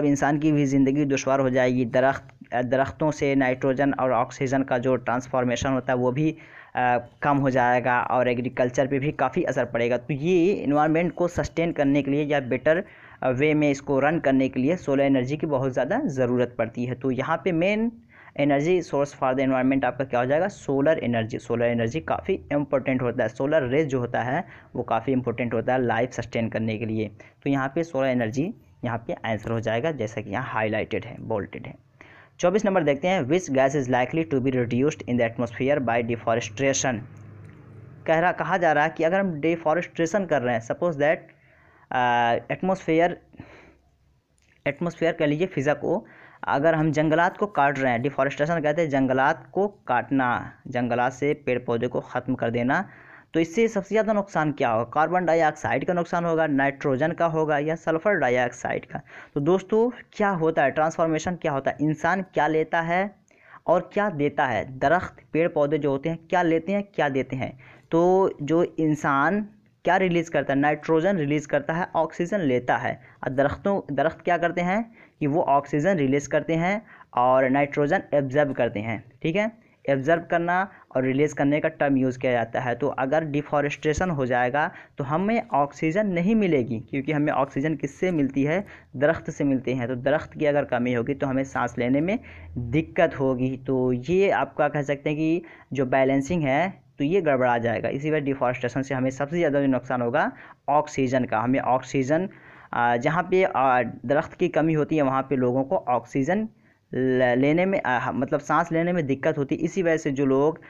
[SPEAKER 1] इंसान की भी ज़िंदगी दुश्वार हो जाएगी। दरख्तों से नाइट्रोजन और ऑक्सीजन का जो ट्रांसफॉर्मेशन होता है वो भी कम हो जाएगा, और एग्रीकल्चर पे भी काफ़ी असर पड़ेगा। तो ये इन्वायरमेंट को सस्टेन करने के लिए या बेटर वे में इसको रन करने के लिए सोलर एनर्जी की बहुत ज़्यादा ज़रूरत पड़ती है। तो यहाँ पे main energy source for the environment आपका क्या हो जाएगा? Solar energy. सोलर एनर्जी काफ़ी इंपॉर्टेंट होता है, सोलर रेज जो होता है वो काफ़ी इंपॉर्टेंट होता है लाइफ सस्टेन करने के लिए। तो यहाँ पे सोलर एनर्जी यहाँ पे आंसर हो जाएगा, जैसा कि यहाँ हाईलाइटेड है, बोल्टेड है। 24 नंबर देखते हैं, which gas is likely to be reduced in the atmosphere by deforestation. कहा जा रहा है कि अगर हम डिफॉरेस्ट्रेशन कर रहे हैं, सपोज दैट एटमॉस्फेयर कह लीजिए, फिज़ा को, अगर हम जंगलात को काट रहे हैं, डिफॉरेस्टेशन कहते हैं जंगलात को काटना, जंगलात से पेड़ पौधे को ख़त्म कर देना, तो इससे सबसे ज़्यादा नुकसान क्या होगा? कार्बन डाइऑक्साइड का नुकसान होगा, नाइट्रोजन का होगा, या सल्फ़र डाइऑक्साइड का? तो दोस्तों क्या होता है, ट्रांसफॉर्मेशन क्या होता है, इंसान क्या लेता है और क्या देता है। दरख्त पेड़ पौधे जो होते हैं क्या लेते हैं, क्या देते हैं। तो जो इंसान क्या रिलीज़ करता है, नाइट्रोजन रिलीज़ करता है, ऑक्सीजन लेता है। और दरख्त क्या करते हैं कि वो ऑक्सीजन रिलीज़ करते हैं और नाइट्रोजन एब्जर्ब करते हैं। ठीक है, एब्जर्व करना और रिलीज़ करने का टर्म यूज़ किया जाता है। तो अगर डिफॉरेस्टेशन हो जाएगा तो हमें ऑक्सीजन नहीं मिलेगी, क्योंकि हमें ऑक्सीजन किससे मिलती है, दरख्त से मिलती हैं। तो दरख्त की अगर कमी होगी तो हमें सांस लेने में दिक्कत होगी। तो ये आपका कह सकते हैं कि जो बैलेंसिंग है तो ये गड़बड़ा जाएगा। इसी वजह डिफॉरेस्टेशन से हमें सबसे ज़्यादा जो नुकसान होगा ऑक्सीजन का। हमें ऑक्सीजन जहाँ पे दरख्त की कमी होती है वहाँ पे लोगों को ऑक्सीजन लेने में मतलब सांस लेने में दिक्कत होती है। इसी वजह से जो लोग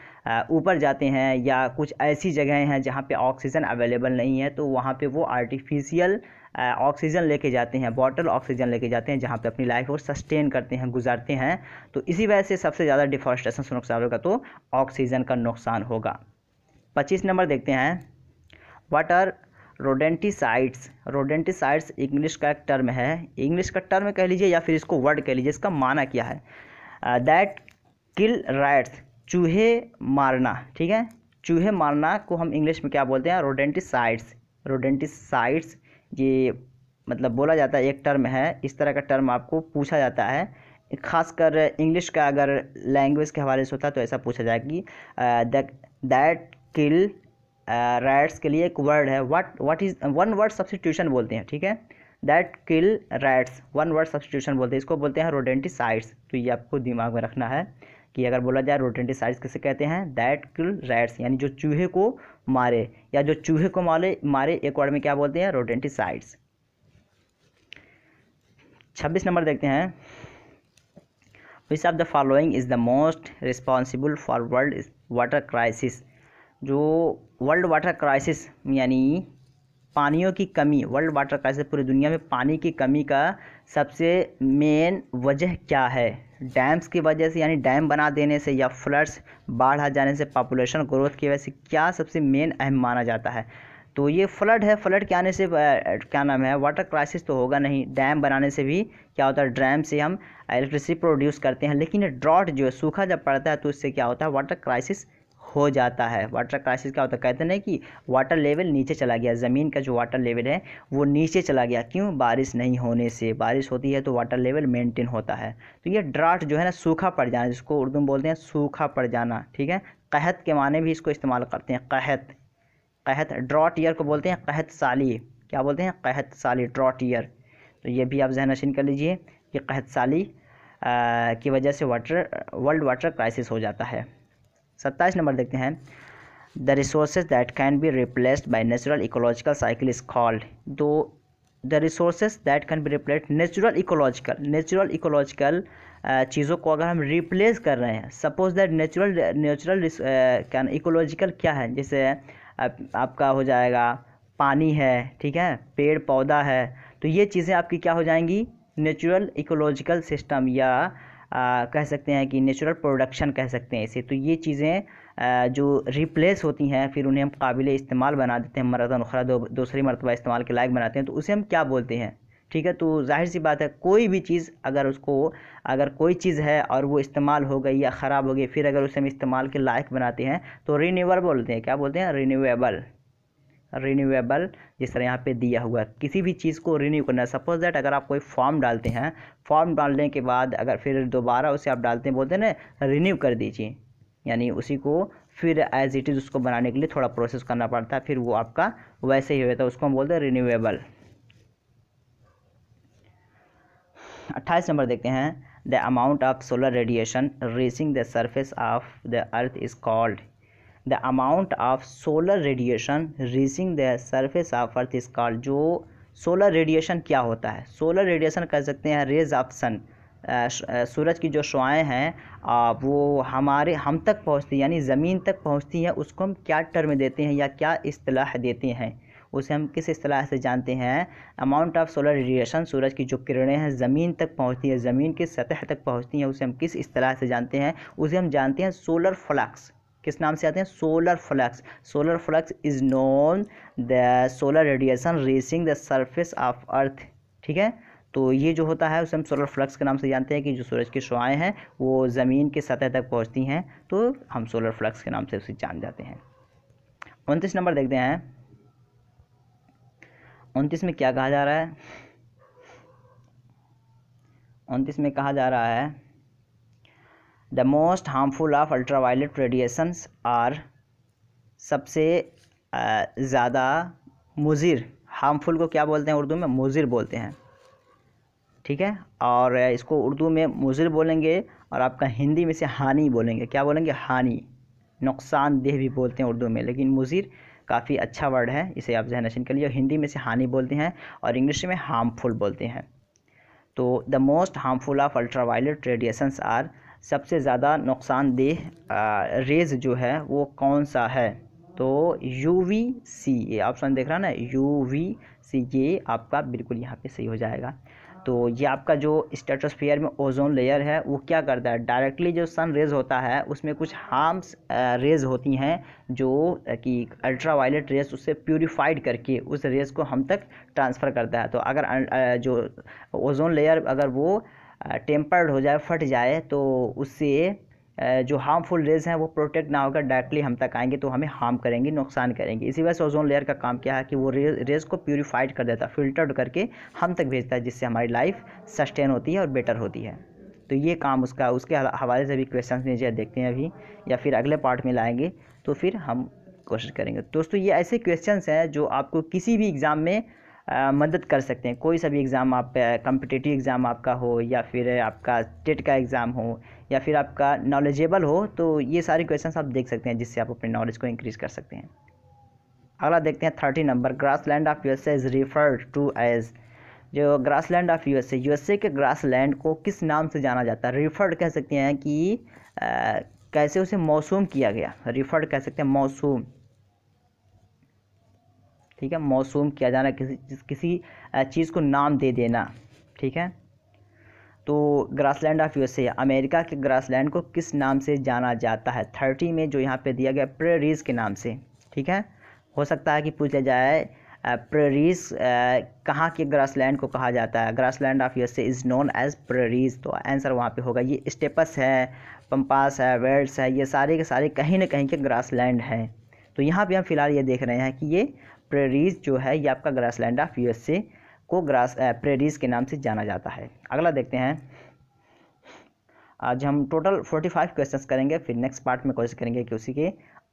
[SPEAKER 1] ऊपर जाते हैं या कुछ ऐसी जगहें हैं जहाँ पे ऑक्सीजन अवेलेबल नहीं है तो वहाँ पे वो आर्टिफिशियल ऑक्सीजन लेके जाते हैं, बॉटल ऑक्सीजन लेके जाते हैं, जहाँ पे अपनी लाइफ को सस्टेन करते हैं, गुजारते हैं। तो इसी वजह से सबसे ज़्यादा डिफॉरेस्टेशन से नुकसान होगा, तो ऑक्सीजन का नुकसान होगा। 25 नंबर देखते हैं, what are rodenticides. Rodenticides English का एक टर्म है, इंग्लिश का टर्म कह लीजिए या फिर इसको वर्ड कह लीजिए। इसका माना क्या है, दैट किल रैट्स, चूहे मारना। ठीक है, चूहे मारना को हम इंग्लिश में क्या बोलते हैं, रोडेंटिसाइड्स। रोडेंटिसाइड्स ये मतलब बोला जाता है, एक टर्म है, इस तरह का टर्म आपको पूछा जाता है। खासकर इंग्लिश का अगर लैंग्वेज के हवाले से होता है तो ऐसा पूछा जाएगा कि दैट किल रैट्स के लिए एक वर्ड है, what is one word substitution बोलते हैं। ठीक है, that kill rats one word substitution बोलते हैं, इसको बोलते हैं रोडेंटिसाइड्स। तो ये आपको दिमाग में रखना है कि अगर बोला जाए रोडेंटिसाइड्स किसे कहते हैं, दैट किल रैट्स, यानी जो चूहे को मारे या जो चूहे को मारे एक वर्ड में क्या बोलते हैं, रोडेंटिसाइड्स। 26 नंबर देखते हैं, which of the following is the most responsible for world water crisis. जो वर्ल्ड वाटर क्राइसिस यानी पानियों की कमी, वर्ल्ड वाटर क्राइसिस पूरी दुनिया में पानी की कमी का सबसे मेन वजह क्या है। डैम्स की वजह से, यानी डैम बना देने से, या फ्लड्स बाढ़ आ जाने से, पॉपुलेशन ग्रोथ की वजह से, क्या सबसे मेन अहम माना जाता है। तो ये फ्लड है, फ्लड के आने से क्या नाम है, वाटर क्राइसिस तो होगा नहीं। डैम बनाने से भी क्या होता है, डैम से हम इलेक्ट्रिसिटी प्रोड्यूस करते हैं, लेकिन ड्रॉट जो है, सूखा जब पड़ता है तो इससे क्या होता है, वाटर क्राइसिस हो जाता है। वाटर क्राइसिस क्या होता है, कहते हैं कि वाटर लेवल नीचे चला गया, ज़मीन का जो वाटर लेवल है वो नीचे चला गया। क्यों, बारिश नहीं होने से। बारिश होती है तो वाटर लेवल मेंटेन होता है। तो ये ड्राट जो है ना, सूखा पड़ जाना, जिसको उर्दू में बोलते हैं सूखा पड़ जाना। ठीक है, कहत के माने भी इसको इस्तेमाल करते हैं, कहत। कहत ड्रॉट ईयर को बोलते हैं कहत साली। क्या बोलते हैं, कहत साली, ड्रॉट ईयर। तो ये भी आप ज़हन-नशीन कर लीजिए कि कहत साली की वजह से वर्ल्ड वाटर क्राइसिस हो जाता है। 27 नंबर देखते हैं, the resources that can be replaced by natural ecological cycle is called. तो the resources that can be replaced natural ecological चीज़ों को अगर हम रिप्लेस कर रहे हैं, सपोज दैट नेचुरल क्या इकोलॉजिकल क्या है, जैसे आपका हो जाएगा पानी है, ठीक है, पेड़ पौधा है, तो ये चीज़ें आपकी क्या हो जाएंगी, नेचुरल इकोलॉजिकल सिस्टम, या कह सकते हैं कि नेचुरल प्रोडक्शन कह सकते हैं इसे। तो ये चीज़ें जो रिप्लेस होती हैं फिर उन्हें हम काबिल इस्तेमाल बना देते हैं, मरतबा उखरा दूसरी मरतबा इस्तेमाल के लायक बनाते हैं, तो उसे हम क्या बोलते हैं। ठीक है, तो जाहिर सी बात है, कोई भी चीज़ अगर कोई चीज़ है और वो इस्तेमाल हो गई या ख़राब हो गई, फिर अगर उसे हम इस्तेमाल के लायक बनाते हैं तो रिन्यूएबल बोलते हैं। क्या बोलते हैं, रिन्यूएबल। जिस तरह यहाँ पे दिया हुआ, किसी भी चीज़ को रिन्यू करना। सपोज दैट अगर आप कोई फॉर्म डालते हैं, फॉर्म डालने के बाद अगर फिर दोबारा उसे आप डालते हैं, बोलते हैं ना रिन्यू कर दीजिए, यानी उसी को फिर एज इट इज़ उसको बनाने के लिए थोड़ा प्रोसेस करना पड़ता है, फिर वो आपका वैसे ही होता है, उसको हम बोलते हैं रिन्यूएबल। 28 नंबर देखते हैं, the amount of solar radiation reaching the surface of the earth is called. The amount of solar radiation reaching the surface of earth is called. जो सोलर रेडिएशन क्या होता है, सोलर रेडिएशन कह सकते हैं raise of सन, सूरज की जो शुआएँ हैं वो हम तक पहुंचती, यानी ज़मीन तक पहुंचती हैं, उसको हम क्या टर्म देते हैं या क्या इस्तिलाह देते हैं, उसे हम किस इस्तिलाह से जानते हैं। अमाउंट ऑफ सोलर रेडिएशन, सूरज की जो किरणें हैं ज़मीन तक पहुंचती है, ज़मीन की सतह तक पहुंचती हैं, उसे हम किस इस्तिलाह से जानते हैं, उसे हम जानते हैं सोलर फ्लक्स। किस नाम से आते हैं, solar flux. Solar flux is known the solar radiation reaching the surface of earth. ठीक है, तो ये जो होता है उसे हम सोलर फ्लक्स के नाम से जानते हैं कि जो सूरज की शुआएं हैं वो ज़मीन की सतह तक पहुंचती हैं, तो हम सोलर फ्लक्स के नाम से उसे जान जाते हैं। 29 नंबर देखते हैं। 29 में क्या कहा जा रहा है? 29 में कहा जा रहा है the most harmful of ultraviolet radiations are, सबसे ज़्यादा मुज़िर, हार्मफुल को क्या बोलते हैं उर्दू में? मुज़िर बोलते हैं, ठीक है। और इसको उर्दू में मुज़िर बोलेंगे और आपका हिंदी में से हानि बोलेंगे। क्या बोलेंगे? हानि, नुकसानदेह भी बोलते हैं उर्दू में, लेकिन मुज़िर काफ़ी अच्छा वर्ड है, इसे आप ज़हन-नशीन कर लीजिए। हिंदी में से हानि बोलते हैं और इंग्लिश में हार्मफुल बोलते हैं। तो the most harmful of ultraviolet radiations are, सबसे ज़्यादा नुकसानदेह रेज़ जो है वो कौन सा है? तो UVC, ये ऑप्शन देख रहा है ना, UVC, ये आपका बिल्कुल यहाँ पे सही हो जाएगा। तो ये आपका जो स्ट्रेटोस्फीयर में ओजोन लेयर है वो क्या करता है, डायरेक्टली जो सन रेज़ होता है उसमें कुछ हार्म्स रेज़ होती हैं जो कि अल्ट्रावायलेट रेज़ उससे प्यूरिफाइड करके उस रेज़ को हम तक ट्रांसफ़र करता है। तो अगर जो ओजोन लेयर अगर वो टेम्पर्ड हो जाए, फट जाए, तो उससे जो हार्मफुल रेज़ हैं वो प्रोटेक्ट ना होकर डायरेक्टली हम तक आएंगे तो हमें हार्म करेंगे, नुकसान करेंगे। इसी वजह से ओजोन लेयर का काम क्या है कि वो रेज़ को प्यूरिफाइड कर देता है, फिल्टर्ड करके हम तक भेजता है, जिससे हमारी लाइफ सस्टेन होती है और बेटर होती है। तो ये काम उसका, उसके हवाले से भी क्वेश्चन नीचे देखते हैं अभी, या फिर अगले पार्ट में लाएंगे तो फिर हम कोशिश करेंगे। दोस्तों ये ऐसे क्वेश्चंस हैं जो आपको किसी भी एग्ज़ाम में मदद कर सकते हैं। कोई सा भी एग्ज़ाम, आप कॉम्पिटिटिव एग्ज़ाम आपका हो या फिर आपका टेट का एग्ज़ाम हो या फिर आपका नॉलेजेबल हो, तो ये सारे क्वेश्चंस आप देख सकते हैं जिससे आप अपने नॉलेज को इंक्रीज़ कर सकते हैं। अगला देखते हैं 30 number. Grassland of USA is referred to as, जो ग्रासलैंड ऑफ USA के ग्रासलैंड को किस नाम से जाना जाता है? रिफर्ड कह सकते हैं कि कैसे उसे मौसूम किया गया, रिफर्ड कह सकते हैं मौसूम, ठीक है, मौसूम किया जाना, किसी चीज़ को नाम दे देना, ठीक है। तो ग्रासलैंड ऑफ USA, अमेरिका के ग्रासलैंड को किस नाम से जाना जाता है? 30 में जो यहाँ पे दिया गया प्रेरीज के नाम से, ठीक है। हो सकता है कि पूछा जाए प्रेरीज कहाँ के ग्रासलैंड को कहा जाता है? Grassland of USA is known as prairies, तो आंसर वहाँ पे होगा ये स्टेपस है, पंपास है, वेल्ड्स है, ये सारे के सारे कहीं ना कहीं के ग्रासलैंड हैं। तो यहाँ पे हम फिलहाल ये देख रहे हैं कि ये प्रेरीज जो है ये आपका ग्रासलैंड ऑफ USA को प्रेरीज के नाम से जाना जाता है। अगला देखते हैं। आज हम टोटल 45 क्वेश्चंस करेंगे, फिर नेक्स्ट पार्ट में कोशिश करेंगे कि उसी के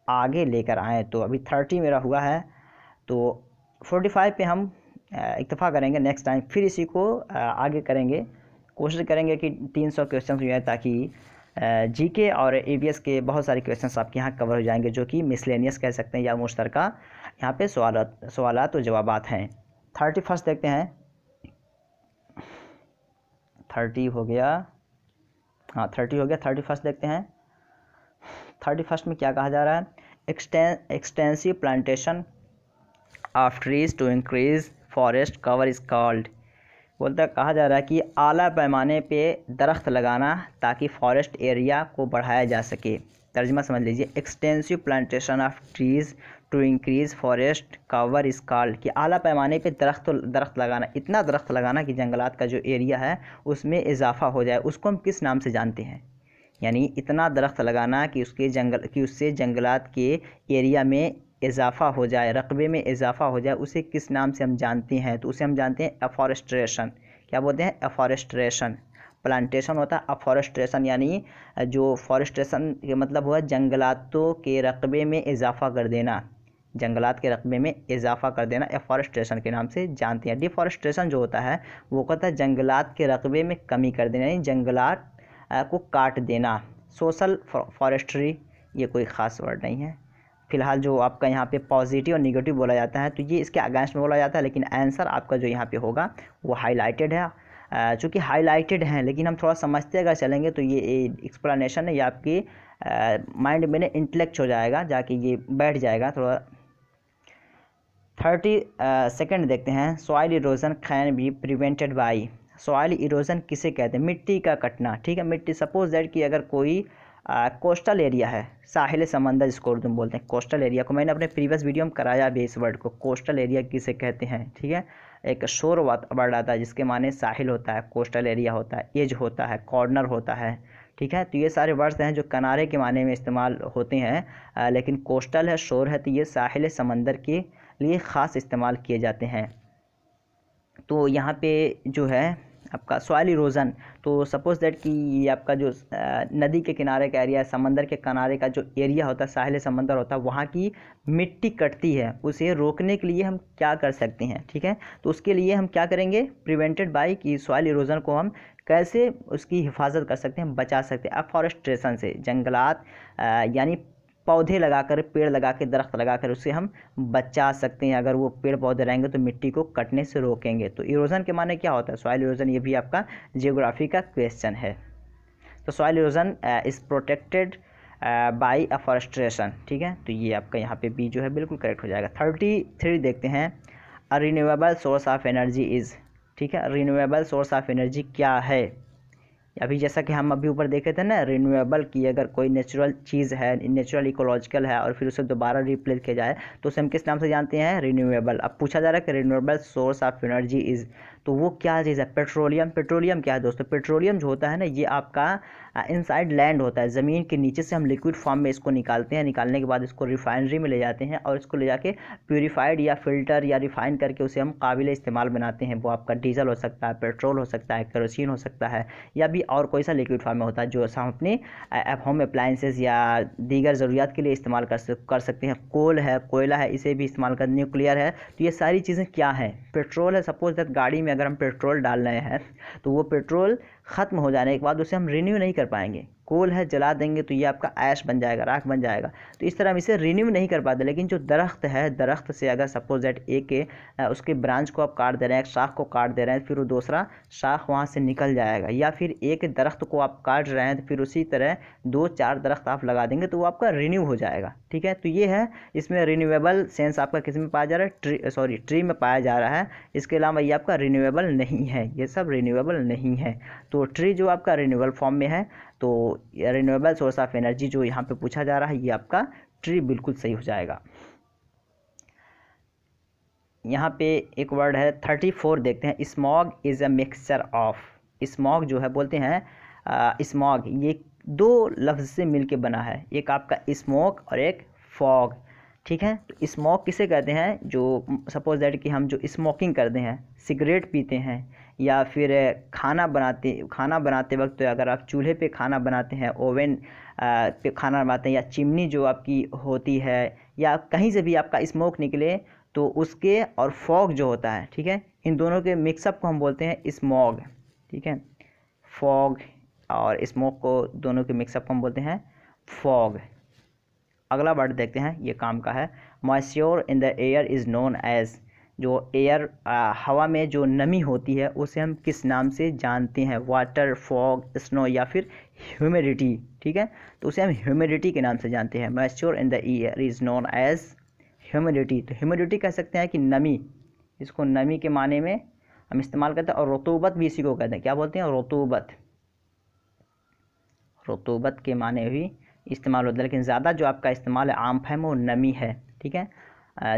[SPEAKER 1] आगे लेकर आएँ। तो अभी 30 मेरा हुआ है, तो 45 पे हम इक्तफा करेंगे, नेक्स्ट टाइम फिर इसी को आगे करेंगे। कोशिश करेंगे कि 300 क्वेश्चन जो है, ताकि GK और ABS के बहुत सारे क्वेश्चंस आपके यहाँ कवर हो जाएंगे, जो कि मिसलेनियस कह सकते हैं या मुश्तरका यहाँ पे सवालात और जवाबात हैं। 31 देखते हैं। 30 हो गया, हाँ 30 हो गया। 31 देखते हैं। 31 में क्या कहा जा रहा है? Extensive plantation of trees to increase forest cover is called, बोलता कहा जा रहा है कि आला पैमाने पे दरख्त लगाना ताकि फॉरेस्ट एरिया को बढ़ाया जा सके। तर्जुमा समझ लीजिए, extensive plantation of trees to increase forest cover is called, कि आला पैमाने पे दरख्त लगाना, इतना दरख्त लगाना कि जंगलात का जो एरिया है उसमें इजाफा हो जाए, उसको हम किस नाम से जानते हैं? यानी इतना दरख्त लगाना कि उससे जंगलात के एरिया में इजाफा हो जाए, रकबे में इजाफा हो जाए, उसे किस नाम से हम जानते हैं? तो उसे हम जानते हैं एफॉरेस्ट्रेशन। क्या बोलते हैं? एफॉरेस्ट्रेशन। प्लांटेशन होता है अफॉरेस्ट्रेशन, यानी जो फॉरेस्ट्रेशन के मतलब हुआ जंगलातों के रकबे में इजाफा कर देना, जंगलात के रकबे में इजाफा कर देना एफॉरेस्ट्रेशन के नाम से जानते हैं। डिफॉरेस्ट्रेशन जो होता है वो कहता है जंगलात के रकबे में कमी कर देना, यानी जंगलात को काट देना। सोशल फॉरेस्ट्री ये कोई ख़ास वर्ड नहीं है। फिलहाल जो आपका यहाँ पे पॉजिटिव और निगेटिव बोला जाता है तो ये इसके अगेंस्ट में बोला जाता है, लेकिन आंसर आपका जो यहाँ पे होगा वो हाईलाइटेड है। चूँकि हाईलाइटेड हैं, लेकिन हम थोड़ा समझते अगर चलेंगे तो ये एक्सप्लेनेशन है, ये आपके माइंड में इंटेलेक्ट हो जाएगा, जाके ये बैठ जाएगा थोड़ा। 30 सेकेंड देखते हैं। Soil erosion can be prevented by, soil erosion किसे कहते हैं? मिट्टी का कटना, ठीक है। मिट्टी, सपोज दैट कि अगर कोई कोस्टल एरिया है, साहिल समंदर जिसको उर्दू में बोलते हैं। कोस्टल एरिया को मैंने अपने प्रीवियस वीडियो में कराया भी, इस वर्ड को कोस्टल एरिया किसे कहते हैं, ठीक है। एक शोर वर्ड आता है जिसके माने साहिल होता है, कोस्टल एरिया होता है, एज होता है, कॉर्नर होता है, ठीक है। तो ये सारे वर्ड्स हैं जो किनारे के माने में इस्तेमाल होते हैं, लेकिन कोस्टल है, शोर है, तो ये साहिल समंदर के लिए ख़ास इस्तेमाल किए जाते हैं। तो यहाँ पे जो है आपका सॉइल इरोजन, तो सपोज दैट कि ये आपका जो नदी के किनारे का एरिया है, समंदर के किनारे का जो एरिया होता है, साहिल समंदर होता है, वहाँ की मिट्टी कटती है, उसे रोकने के लिए हम क्या कर सकते हैं, ठीक है। तो उसके लिए हम क्या करेंगे, प्रिवेंटेड बाय कि सॉइल इरोजन को हम कैसे उसकी हिफाजत कर सकते हैं, बचा सकते हैं अफॉरेस्ट्रेशन से, जंगलात यानी पौधे लगाकर, पेड़ लगा के, दरख्त लगाकर उसे हम बचा सकते हैं। अगर वो पेड़ पौधे रहेंगे तो मिट्टी को कटने से रोकेंगे। तो इरोजन के माने क्या होता है, सॉइल इरोजन, ये भी आपका जियोग्राफी का क्वेश्चन है। तो soil erosion is protected by afforestation, ठीक है। तो ये आपका यहाँ पे बी जो है बिल्कुल करेक्ट हो जाएगा। 33 देखते हैं, अ renewable source of energy is, ठीक है। रिन्यूएबल सोर्स ऑफ एनर्जी क्या है, अभी जैसा कि हम अभी ऊपर देखे थे ना, रिन्यूएबल की अगर कोई नेचुरल चीज़ है, नेचुरल इकोलॉजिकल है और फिर उसे दोबारा रिप्लेस किया जाए तो उसे हम किस नाम से जानते हैं, रिन्यूएबल। अब पूछा जा रहा है कि renewable source of energy is, तो वो क्या चीज़ है, पेट्रोलियम। पेट्रोलियम क्या है दोस्तों, पेट्रोलियम जो होता है ना, ये आपका इनसाइड लैंड होता है, ज़मीन के नीचे से हम लिक्विड फॉर्म में इसको निकालते हैं, निकालने के बाद इसको रिफाइनरी में ले जाते हैं और इसको ले जाके प्यूरीफाइड या फिल्टर या रिफाइन करके उसे हम काबिल इस्तेमाल बनाते हैं। वो आपका डीजल हो सकता है, पेट्रोल हो सकता है, केरोसिन हो सकता है, या भी और कोई सा लिक्विड फॉर्म में होता है जो हम अपने होम अप्लाइंसेस या दीगर ज़रूरियात के लिए इस्तेमाल कर सकते हैं। कोल है, कोयला है, इसे भी इस्तेमाल कर, न्यूक्लियर है। तो ये सारी चीज़ें क्या हैं, पेट्रोल है। सपोज दैट गाड़ी में अगर हम पेट्रोल डाल रहे हैं तो वो पेट्रोल ख़त्म हो जाने के बाद उसे हम रिन्यू नहीं कर पाएंगे। कोल है, जला देंगे तो ये आपका ऐश बन जाएगा, राख बन जाएगा। तो इस तरह हम इसे रिन्यू नहीं कर पाते। लेकिन जो दरख्त है, दरख्त से अगर सपोज दैट उसके ब्रांच को आप काट दे रहे हैं, एक शाख को काट दे रहे हैं, फिर वो दूसरा शाख वहाँ से निकल जाएगा, या फिर एक दरख्त को आप काट रहे हैं तो फिर उसी तरह 2-4 दरख्त आप लगा देंगे तो वो आपका रिन्यू हो जाएगा, ठीक है। तो ये है, इसमें रिन्यूएबल सेंस आपका किस में पाया जा रहा है, ट्री में पाया जा रहा है। इसके अलावा ये आपका रिन्यूएबल नहीं है, ये सब रिन्यूएबल नहीं है। तो ट्री जो आपका रिन्यूएबल फॉर्म में है, तो रिन्यूएबल सोर्स ऑफ एनर्जी जो यहाँ पे पूछा जा रहा है, ये आपका ट्री बिल्कुल सही हो जाएगा। यहाँ पे एक वर्ड है 34 देखते हैं, smog is a mixture of. Smog जो है बोलते हैं स्मॉग, ये 2 लफ्ज़ से मिलके बना है, एक आपका स्मोक और एक फॉग, ठीक है। तो स्मोक किसे कहते हैं, जो सपोज दैट कि हम जो स्मोकिंग करते हैं, सिगरेट पीते हैं, या फिर खाना बनाते वक्त अगर आप चूल्हे पे खाना बनाते हैं, ओवन पे खाना बनाते हैं, या चिमनी जो आपकी होती है, या कहीं से भी आपका स्मोक निकले तो उसके और फॉग जो होता है, ठीक है, इन दोनों के मिक्सअप को हम बोलते हैं स्मॉग, ठीक है। फॉग और स्मोक को दोनों के मिक्सअप को हम बोलते हैं फॉग। अगला वर्ड देखते हैं, ये काम का है, moisture in the air is known as, जो एयर हवा में जो नमी होती है उसे हम किस नाम से जानते हैं, वाटर, फॉग, स्नो, या फिर ह्यूमिडिटी, ठीक है। तो उसे हम ह्यूमिडिटी के नाम से जानते हैं। Moisture in the air is known as humidity. तो ह्यूमिडिटी कह सकते हैं कि नमी, इसको नमी के माने में हम इस्तेमाल करते हैं। और रतूबत भी इसी को कहते हैं, क्या बोलते हैं, रतूबत, रतूबत के माने भी इस्तेमाल होता है। लेकिन ज़्यादा जो आपका इस्तेमाल है आम फहम वो नमी है, ठीक है,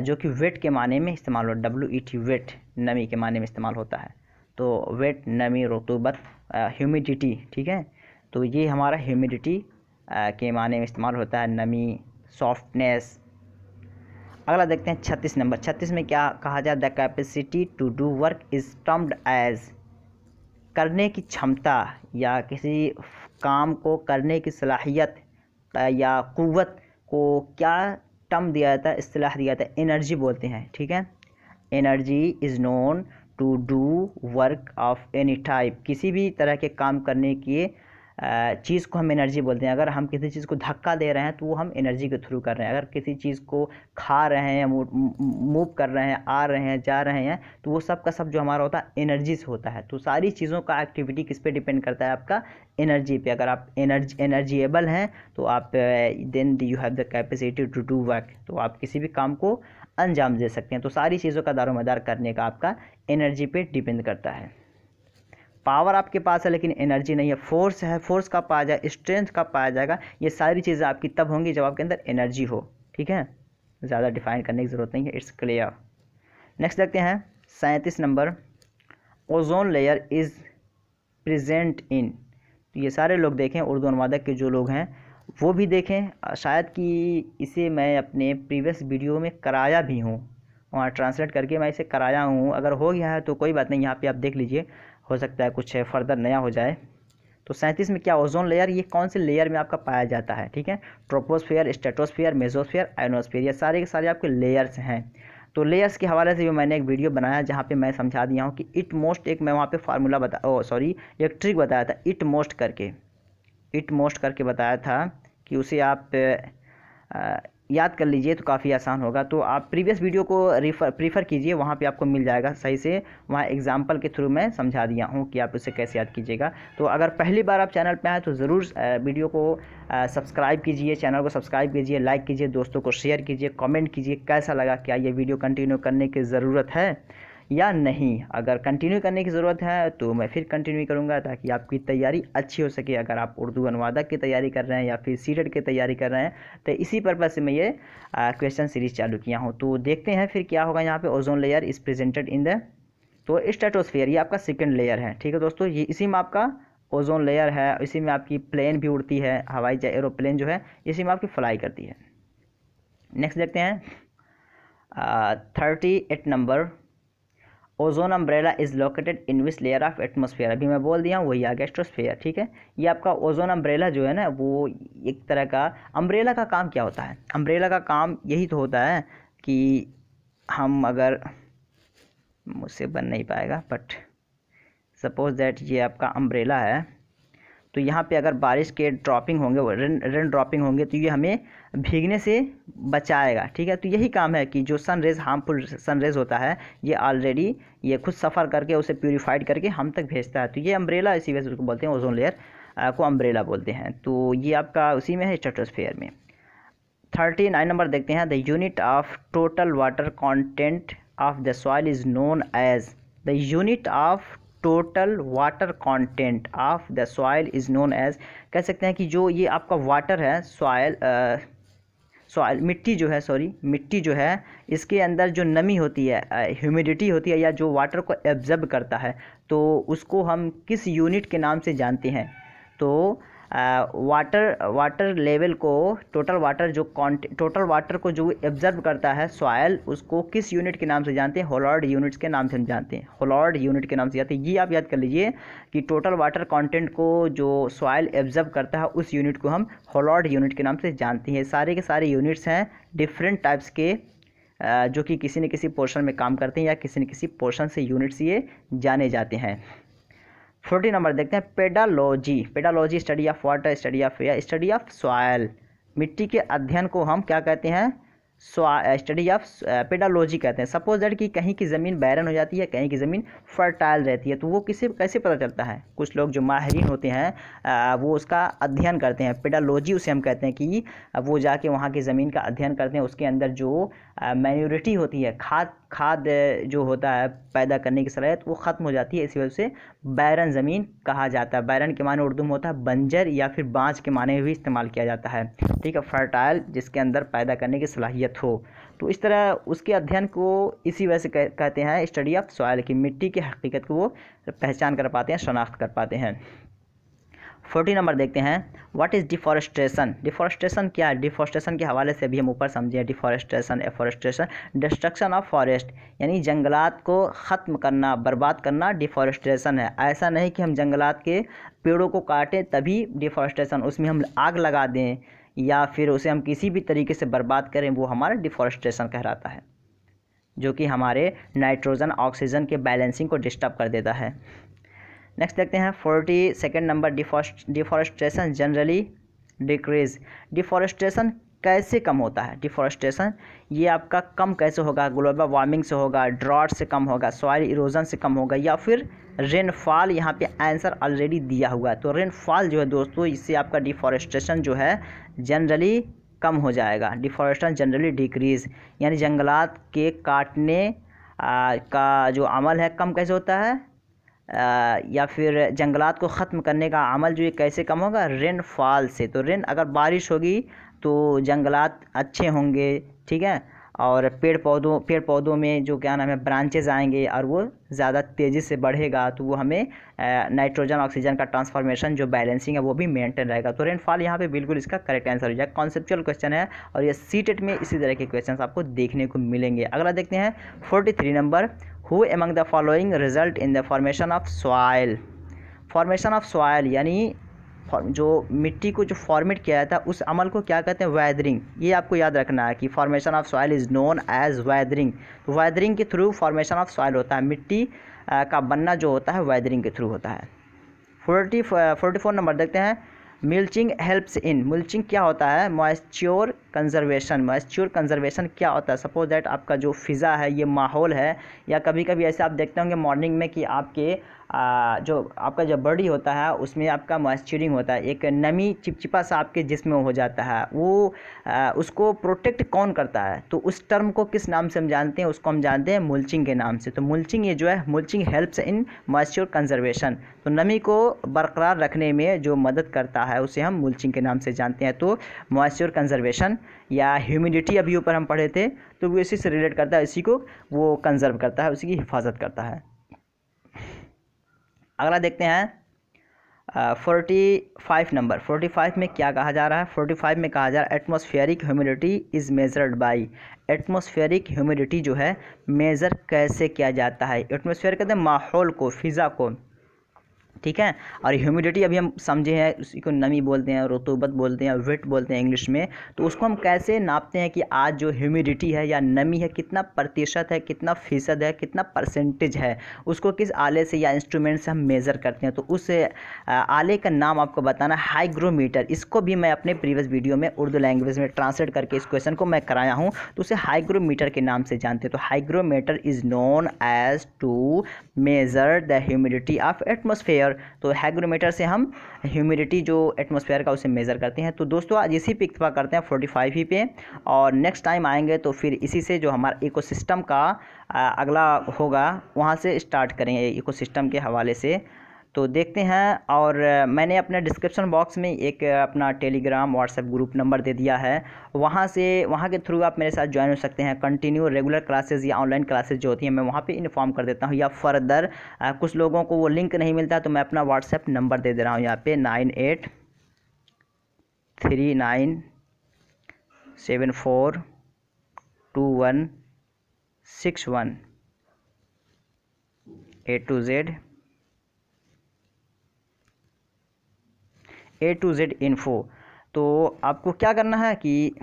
[SPEAKER 1] जो कि वेट के माने में इस्तेमाल हो, WET वेट, नमी के माने में इस्तेमाल होता है। तो वेट, नमी, रतूबत, ह्यूमिडिटी, ठीक है। तो ये हमारा ह्यूमिडिटी के माने में इस्तेमाल होता है, नमी, सॉफ्टनेस। अगला देखते हैं 36 नंबर। 36 में क्या कहा जाए, the capacity to do work is termed as, करने की क्षमता या किसी काम को करने की सलाहियत या क़ुव्वत को क्या टर्म दिया जाता है, इस्तिलाह दिया जाता है, एनर्जी बोलते हैं, ठीक है। Energy is known to do work of any type, किसी भी तरह के काम करने की चीज़ को हम एनर्जी बोलते हैं। अगर हम किसी चीज़ को धक्का दे रहे हैं तो वो हम एनर्जी के थ्रू कर रहे हैं। अगर किसी चीज़ को खा रहे हैं, मूव कर रहे हैं, आ रहे हैं, जा रहे हैं, तो वो सब का सब जो हमारा होता है एनर्जी से होता है। तो सारी चीज़ों का एक्टिविटी किस पे डिपेंड करता है, आपका एनर्जी पे। अगर आप एनर्जीएबल हैं तो आप then you have the capacity to do work, तो आप किसी भी काम को अंजाम दे सकते हैं। तो सारी चीज़ों का दारोमदार करने का आपका एनर्जी पे डिपेंड करता है। पावर आपके पास है लेकिन एनर्जी नहीं है, फोर्स है, फोर्स कब पाया जाएगा, स्ट्रेंथ कब पाया जाएगा, ये सारी चीज़ें आपकी तब होंगी जब आपके अंदर एनर्जी हो। ठीक है, ज़्यादा डिफाइन करने की ज़रूरत नहीं है, इट्स क्लियर। नेक्स्ट देखते हैं 37 number, ozone layer is present in. तो ये सारे लोग देखें, उर्दू अनुवादक के जो लोग हैं वो भी देखें, शायद कि इसे मैं अपने प्रीवियस वीडियो में कराया भी हूँ, वहाँ ट्रांसलेट करके मैं इसे कराया हूँ, अगर हो गया है तो कोई बात नहीं, यहाँ पे आप देख लीजिए, हो सकता है कुछ फर्दर नया हो जाए। तो 37 में क्या, ओजोन लेयर ये कौन से लेयर में आपका पाया जाता है। ठीक है, ट्रोपोस्फीयर, स्ट्रेटोस्फीयर, मेसोस्फीयर, आयनोस्फीयर, ये सारे के सारे आपके लेयर्स हैं। तो लेयर्स के हवाले से भी मैंने एक वीडियो बनाया जहाँ पे मैं समझा दिया हूँ कि इट मोस्ट, एक मैं वहाँ पे फार्मूला एक ट्रिक बताया था इट मोस्ट करके बताया था कि उसे आप याद कर लीजिए तो काफ़ी आसान होगा। तो आप प्रीवियस वीडियो को प्रीफर कीजिए, वहाँ पे आपको मिल जाएगा सही से, वहाँ एग्जांपल के थ्रू मैं समझा दिया हूँ कि आप उसे कैसे याद कीजिएगा। तो अगर पहली बार आप चैनल पे आए तो ज़रूर वीडियो को सब्सक्राइब कीजिए, चैनल को सब्सक्राइब कीजिए, लाइक कीजिए, दोस्तों को शेयर कीजिए, कमेंट कीजिए कैसा लगा, क्या ये वीडियो कंटिन्यू करने की ज़रूरत है या नहीं। अगर कंटिन्यू करने की ज़रूरत है तो मैं फिर कंटिन्यू करूँगा ताकि आपकी तैयारी अच्छी हो सके। अगर आप उर्दू अनुवादक की तैयारी कर रहे हैं या फिर सीटेट की तैयारी कर रहे हैं तो इसी पर्पज़ से मैं ये क्वेश्चन सीरीज़ चालू किया हूँ। तो देखते हैं फिर क्या होगा। यहाँ पे ozone layer is presented in the, तो स्ट्रेटोस्फीयर ये आपका सेकेंड लेयर है। ठीक है दोस्तों, ये इसी में आपका ओजोन लेयर है, इसी में आपकी प्लेन भी उड़ती है, हवाई एरोप्लेन जो है इसी में आपकी फ्लाई करती है। नेक्स्ट देखते हैं 38 number, ozone umbrella is located in which layer of atmosphere. अभी मैं बोल दिया हूँ, वही आ गया स्ट्रेटोस्फेयर। ठीक है, ये आपका ओजोन अम्ब्रेला जो है ना, वो एक तरह का, अम्ब्रेला का काम क्या होता है, अम्ब्रेला का काम यही तो होता है कि हम, अगर मुझसे बन नहीं पाएगा बट सपोज दैट ये आपका अम्ब्रेला है, तो यहाँ पे अगर बारिश के ड्रॉपिंग होंगे, रेन ड्रॉपिंग होंगे तो ये हमें भीगने से बचाएगा। ठीक है, तो यही काम है कि जो sun rays, harmful sun rays होता है, ये ऑलरेडी ये खुद सफ़र करके उसे प्यूरिफाइड करके हम तक भेजता है। तो ये अम्ब्रेला, इसी वजह से उसको बोलते हैं, ओजोन लेयर को अम्ब्रेला बोलते हैं। तो ये आपका उसी में है, स्ट्रेटोस्फेयर में। 39 नंबर देखते हैं, the unit of total water content of the soil is known as, the unit of total water content of the soil is known as, कह सकते हैं कि जो ये आपका वाटर है, सॉइल मिट्टी जो है, इसके अंदर जो नमी होती है, ह्यूमिडिटी होती है, या जो वाटर को एब्जर्ब करता है, तो उसको हम किस यूनिट के नाम से जानते हैं। तो वाटर लेवल को, टोटल वाटर को जो एब्जर्व करता है सॉयल, उसको किस यूनिट के नाम से जानते हैं, होलार्ड यूनिट्स के नाम से हम जानते हैं, होलार्ड यूनिट के नाम से जानते हैं। ये आप याद कर लीजिए कि टोटल वाटर कंटेंट को जो सॉयल एब्जर्व करता है उस यूनिट को हम होलार्ड यूनिट के नाम से जानते हैं। सारे के सारे यूनिट्स हैं डिफरेंट टाइप्स के, जो कि किसी न किसी पोर्शन में काम करते हैं या किसी न किसी पोर्शन से यूनिट्स ये जाने जाते हैं। 40 नंबर देखते हैं, pedology study of water, study of soil. मिट्टी के अध्ययन को हम क्या कहते हैं, स्टडी ऑफ पेडालॉजी कहते हैं। सपोज दैट कि कहीं की ज़मीन बैरन हो जाती है, कहीं की ज़मीन फर्टाइल रहती है, तो वो कैसे पता चलता है। कुछ लोग जो माहिरीन होते हैं वो उसका अध्ययन करते हैं, पेडालॉजी उसे हम कहते हैं कि वो जाके वहाँ की ज़मीन का अध्ययन करते हैं, उसके अंदर जो मैन्योरिटी होती है, खाद जो होता है पैदा करने की सलाहियत, वो ख़त्म हो जाती है, इसी वजह से बैरन ज़मीन कहा जाता है। बैरन के माने उर्दू में होता है बंजर, या फिर बाँझ के माने में भी इस्तेमाल किया जाता है। ठीक है, फर्टाइल जिसके अंदर पैदा करने की सलाहियत हो, तो इस तरह उसके अध्ययन को इसी वजह से कहते हैं स्टडी ऑफ सॉइल, की मिट्टी की हकीकत को वो पहचान कर पाते हैं, शनाख्त कर पाते हैं। 40 नंबर देखते हैं, व्हाट इज़ डिफॉरेस्टेशन। डिफॉरेस्टेशन क्या है, डिफॉरेस्टेशन के हवाले से भी हम ऊपर समझे। Deforestation, afforestation, destruction of forest, यानी जंगलात को ख़त्म करना, बर्बाद करना डिफॉरेस्टेशन है। ऐसा नहीं कि हम जंगलात के पेड़ों को काटें तभी डिफॉरेस्टेशन, उसमें हम आग लगा दें या फिर उसे हम किसी भी तरीके से बर्बाद करें, वो हमारा डिफॉरेस्टेशन कहलाता है, जो कि हमारे नाइट्रोजन ऑक्सीजन के बैलेंसिंग को डिस्टर्ब कर देता है। नेक्स्ट देखते हैं 42 number, deforestation generally decrease. Deforestation कैसे कम होता है, डिफॉरेस्टेशन ये आपका कम कैसे होगा, ग्लोबल वार्मिंग से होगा, ड्रॉट से कम होगा, सॉइल इरोजन से कम होगा, या फिर रेनफॉल। यहाँ पे आंसर ऑलरेडी दिया हुआ है, तो रेनफॉल जो है दोस्तों, इससे आपका डिफॉरेस्टेशन जो है जनरली कम हो जाएगा। डिफॉरेस्टेशन जनरली डिक्रीज, यानी जंगलात के काटने का जो अमल है कम कैसे होता है, या फिर जंगलात को ख़त्म करने का अमल जो ये कैसे कम होगा, रेनफॉल से। तो अगर बारिश होगी तो जंगलात अच्छे होंगे, ठीक है, और पेड़ पौधों में जो क्या नाम है ब्रांचेज आएंगे और वो ज़्यादा तेज़ी से बढ़ेगा, तो वो हमें नाइट्रोजन ऑक्सीजन का ट्रांसफॉर्मेशन जो बैलेंसिंग है वो भी मेंटेन रहेगा। तो रेनफॉल यहाँ पे बिल्कुल इसका करेक्ट आंसर हो जाएगा। कॉन्सेप्चुअल क्वेश्चन है और ये सीटेट में इसी तरह के क्वेश्चन आपको देखने को मिलेंगे। अगला देखते हैं 43 number, who among the following result in the formation of soil. Formation of soil यानी जो मिट्टी को जो फॉर्मेट किया जाता है उस अमल को क्या कहते हैं, वेदरिंग। ये आपको याद रखना है कि formation of soil is known as weathering. तो वेदरिंग के थ्रू फॉर्मेशन ऑफ सॉइल होता है, मिट्टी का बनना जो होता है वेदरिंग के थ्रू होता है। 44 नंबर देखते हैं, मिल्चिंग हेल्प्स इन। मिल्चिंग क्या होता है, मॉइस्चर कंजर्वेशन। मॉइस्चर कंजर्वेशन क्या होता है, सपोज दैट आपका जो फ़िज़ा है, ये माहौल है, या कभी कभी ऐसे आप देखते होंगे मॉर्निंग में कि आपके जो आपका जो बॉडी होता है उसमें आपका मॉइस्चरिंग होता है, एक नमी चिपचिपा सा आपके जिस्म में हो जाता है, वो उसको प्रोटेक्ट कौन करता है, तो उस टर्म को किस नाम से हम जानते हैं, उसको हम जानते हैं मुल्चिंग के नाम से। तो मुल्चिंग ये जो है, मुल्चिंग हेल्प्स इन मॉइस्चर कंजर्वेशन, तो नमी को बरकरार रखने में जो मदद करता है उसे हम मुल्चिंग के नाम से जानते हैं। तो मॉइस्चर कंजर्वेशन या ह्यूमिडिटी अभी ऊपर हम पढ़े थे, तो वो इसी से रिलेट करता है, इसी को वो कंजर्व करता है, उसी की हिफाजत करता है। अगला देखते हैं 45 नंबर। 45 में क्या कहा जा रहा है, 45 में कहा जा रहा है atmospheric humidity is measured by. Atmospheric humidity जो है मेज़र कैसे किया जाता है। एटमॉस्फेयर कहते हैं माहौल को, फ़िज़ा को, ठीक है, और ह्यूमिडिटी अभी हम समझे हैं, उसी को नमी बोलते हैं, रतूबत बोलते हैं, वेट बोलते हैं इंग्लिश में। तो उसको हम कैसे नापते हैं कि आज जो ह्यूमिडिटी है या नमी है कितना प्रतिशत है, कितना फ़ीसद है, कितना परसेंटेज है, उसको किस आले से या इंस्ट्रूमेंट से हम मेज़र करते हैं। तो उस आले का नाम आपको बताना है हाइग्रोमीटर। इसको भी मैं अपने प्रीवियस वीडियो में उर्दू लैंग्वेज में ट्रांसलेट करके इस क्वेश्चन को मैं कराया हूँ, तो उसे हाइग्रोमीटर के नाम से जानते हैं। तो hygrometer is known as to measure the humidity of atmosphere. तो हाइग्रोमीटर से हम ह्यूमिडिटी जो एटमॉस्फेयर का उसे मेज़र करते हैं। तो दोस्तों आज इसी पे इक्तफा करते हैं 45 ही पे, और नेक्स्ट टाइम आएंगे तो फिर इसी से जो हमारा इकोसिस्टम का अगला होगा वहाँ से स्टार्ट करेंगे, इकोसिस्टम के हवाले से। तो देखते हैं, और मैंने अपने डिस्क्रिप्शन बॉक्स में एक अपना टेलीग्राम व्हाट्सएप ग्रुप नंबर दे दिया है, वहाँ के थ्रू आप मेरे साथ ज्वाइन हो सकते हैं। कंटिन्यू रेगुलर क्लासेस या ऑनलाइन क्लासेस जो होती हैं मैं वहाँ पे इन्फॉर्म कर देता हूँ, या फर्दर कुछ लोगों को वो लिंक नहीं मिलता तो मैं अपना व्हाट्सएप नंबर दे दे रहा हूँ यहाँ पे 9839742161 A to Z इन्फो। तो आपको क्या करना है कि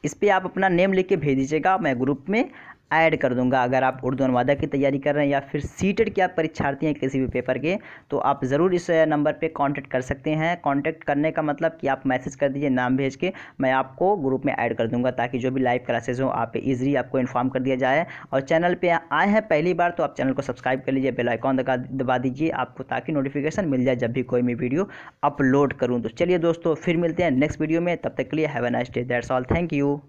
[SPEAKER 1] इस पर आप अपना नेम लिख के भेज दीजिएगा, मैं ग्रुप में ऐड कर दूंगा। अगर आप उर्दू अनुवादक की तैयारी कर रहे हैं या फिर सीटेट के आप परीक्षार्थी हैं किसी भी पेपर के, तो आप ज़रूर इस नंबर पे कांटेक्ट कर सकते हैं। कांटेक्ट करने का मतलब कि आप मैसेज कर दीजिए नाम भेज के, मैं आपको ग्रुप में ऐड कर दूंगा, ताकि जो भी लाइव क्लासेज हो आप ईजिली आपको इन्फॉर्म कर दिया जाए। और चैनल पर आए हैं पहली बार तो आप चैनल को सब्सक्राइब कर लीजिए, बेल आइकॉन दबा दीजिए आपको, ताकि नोटिफिकेशन मिल जाए जब भी कोई मैं वीडियो अपलोड करूँ। तो चलिए दोस्तों फिर मिलते हैं नेक्स्ट वीडियो में, तब तक के लिए have a nice day, that's all, thank you.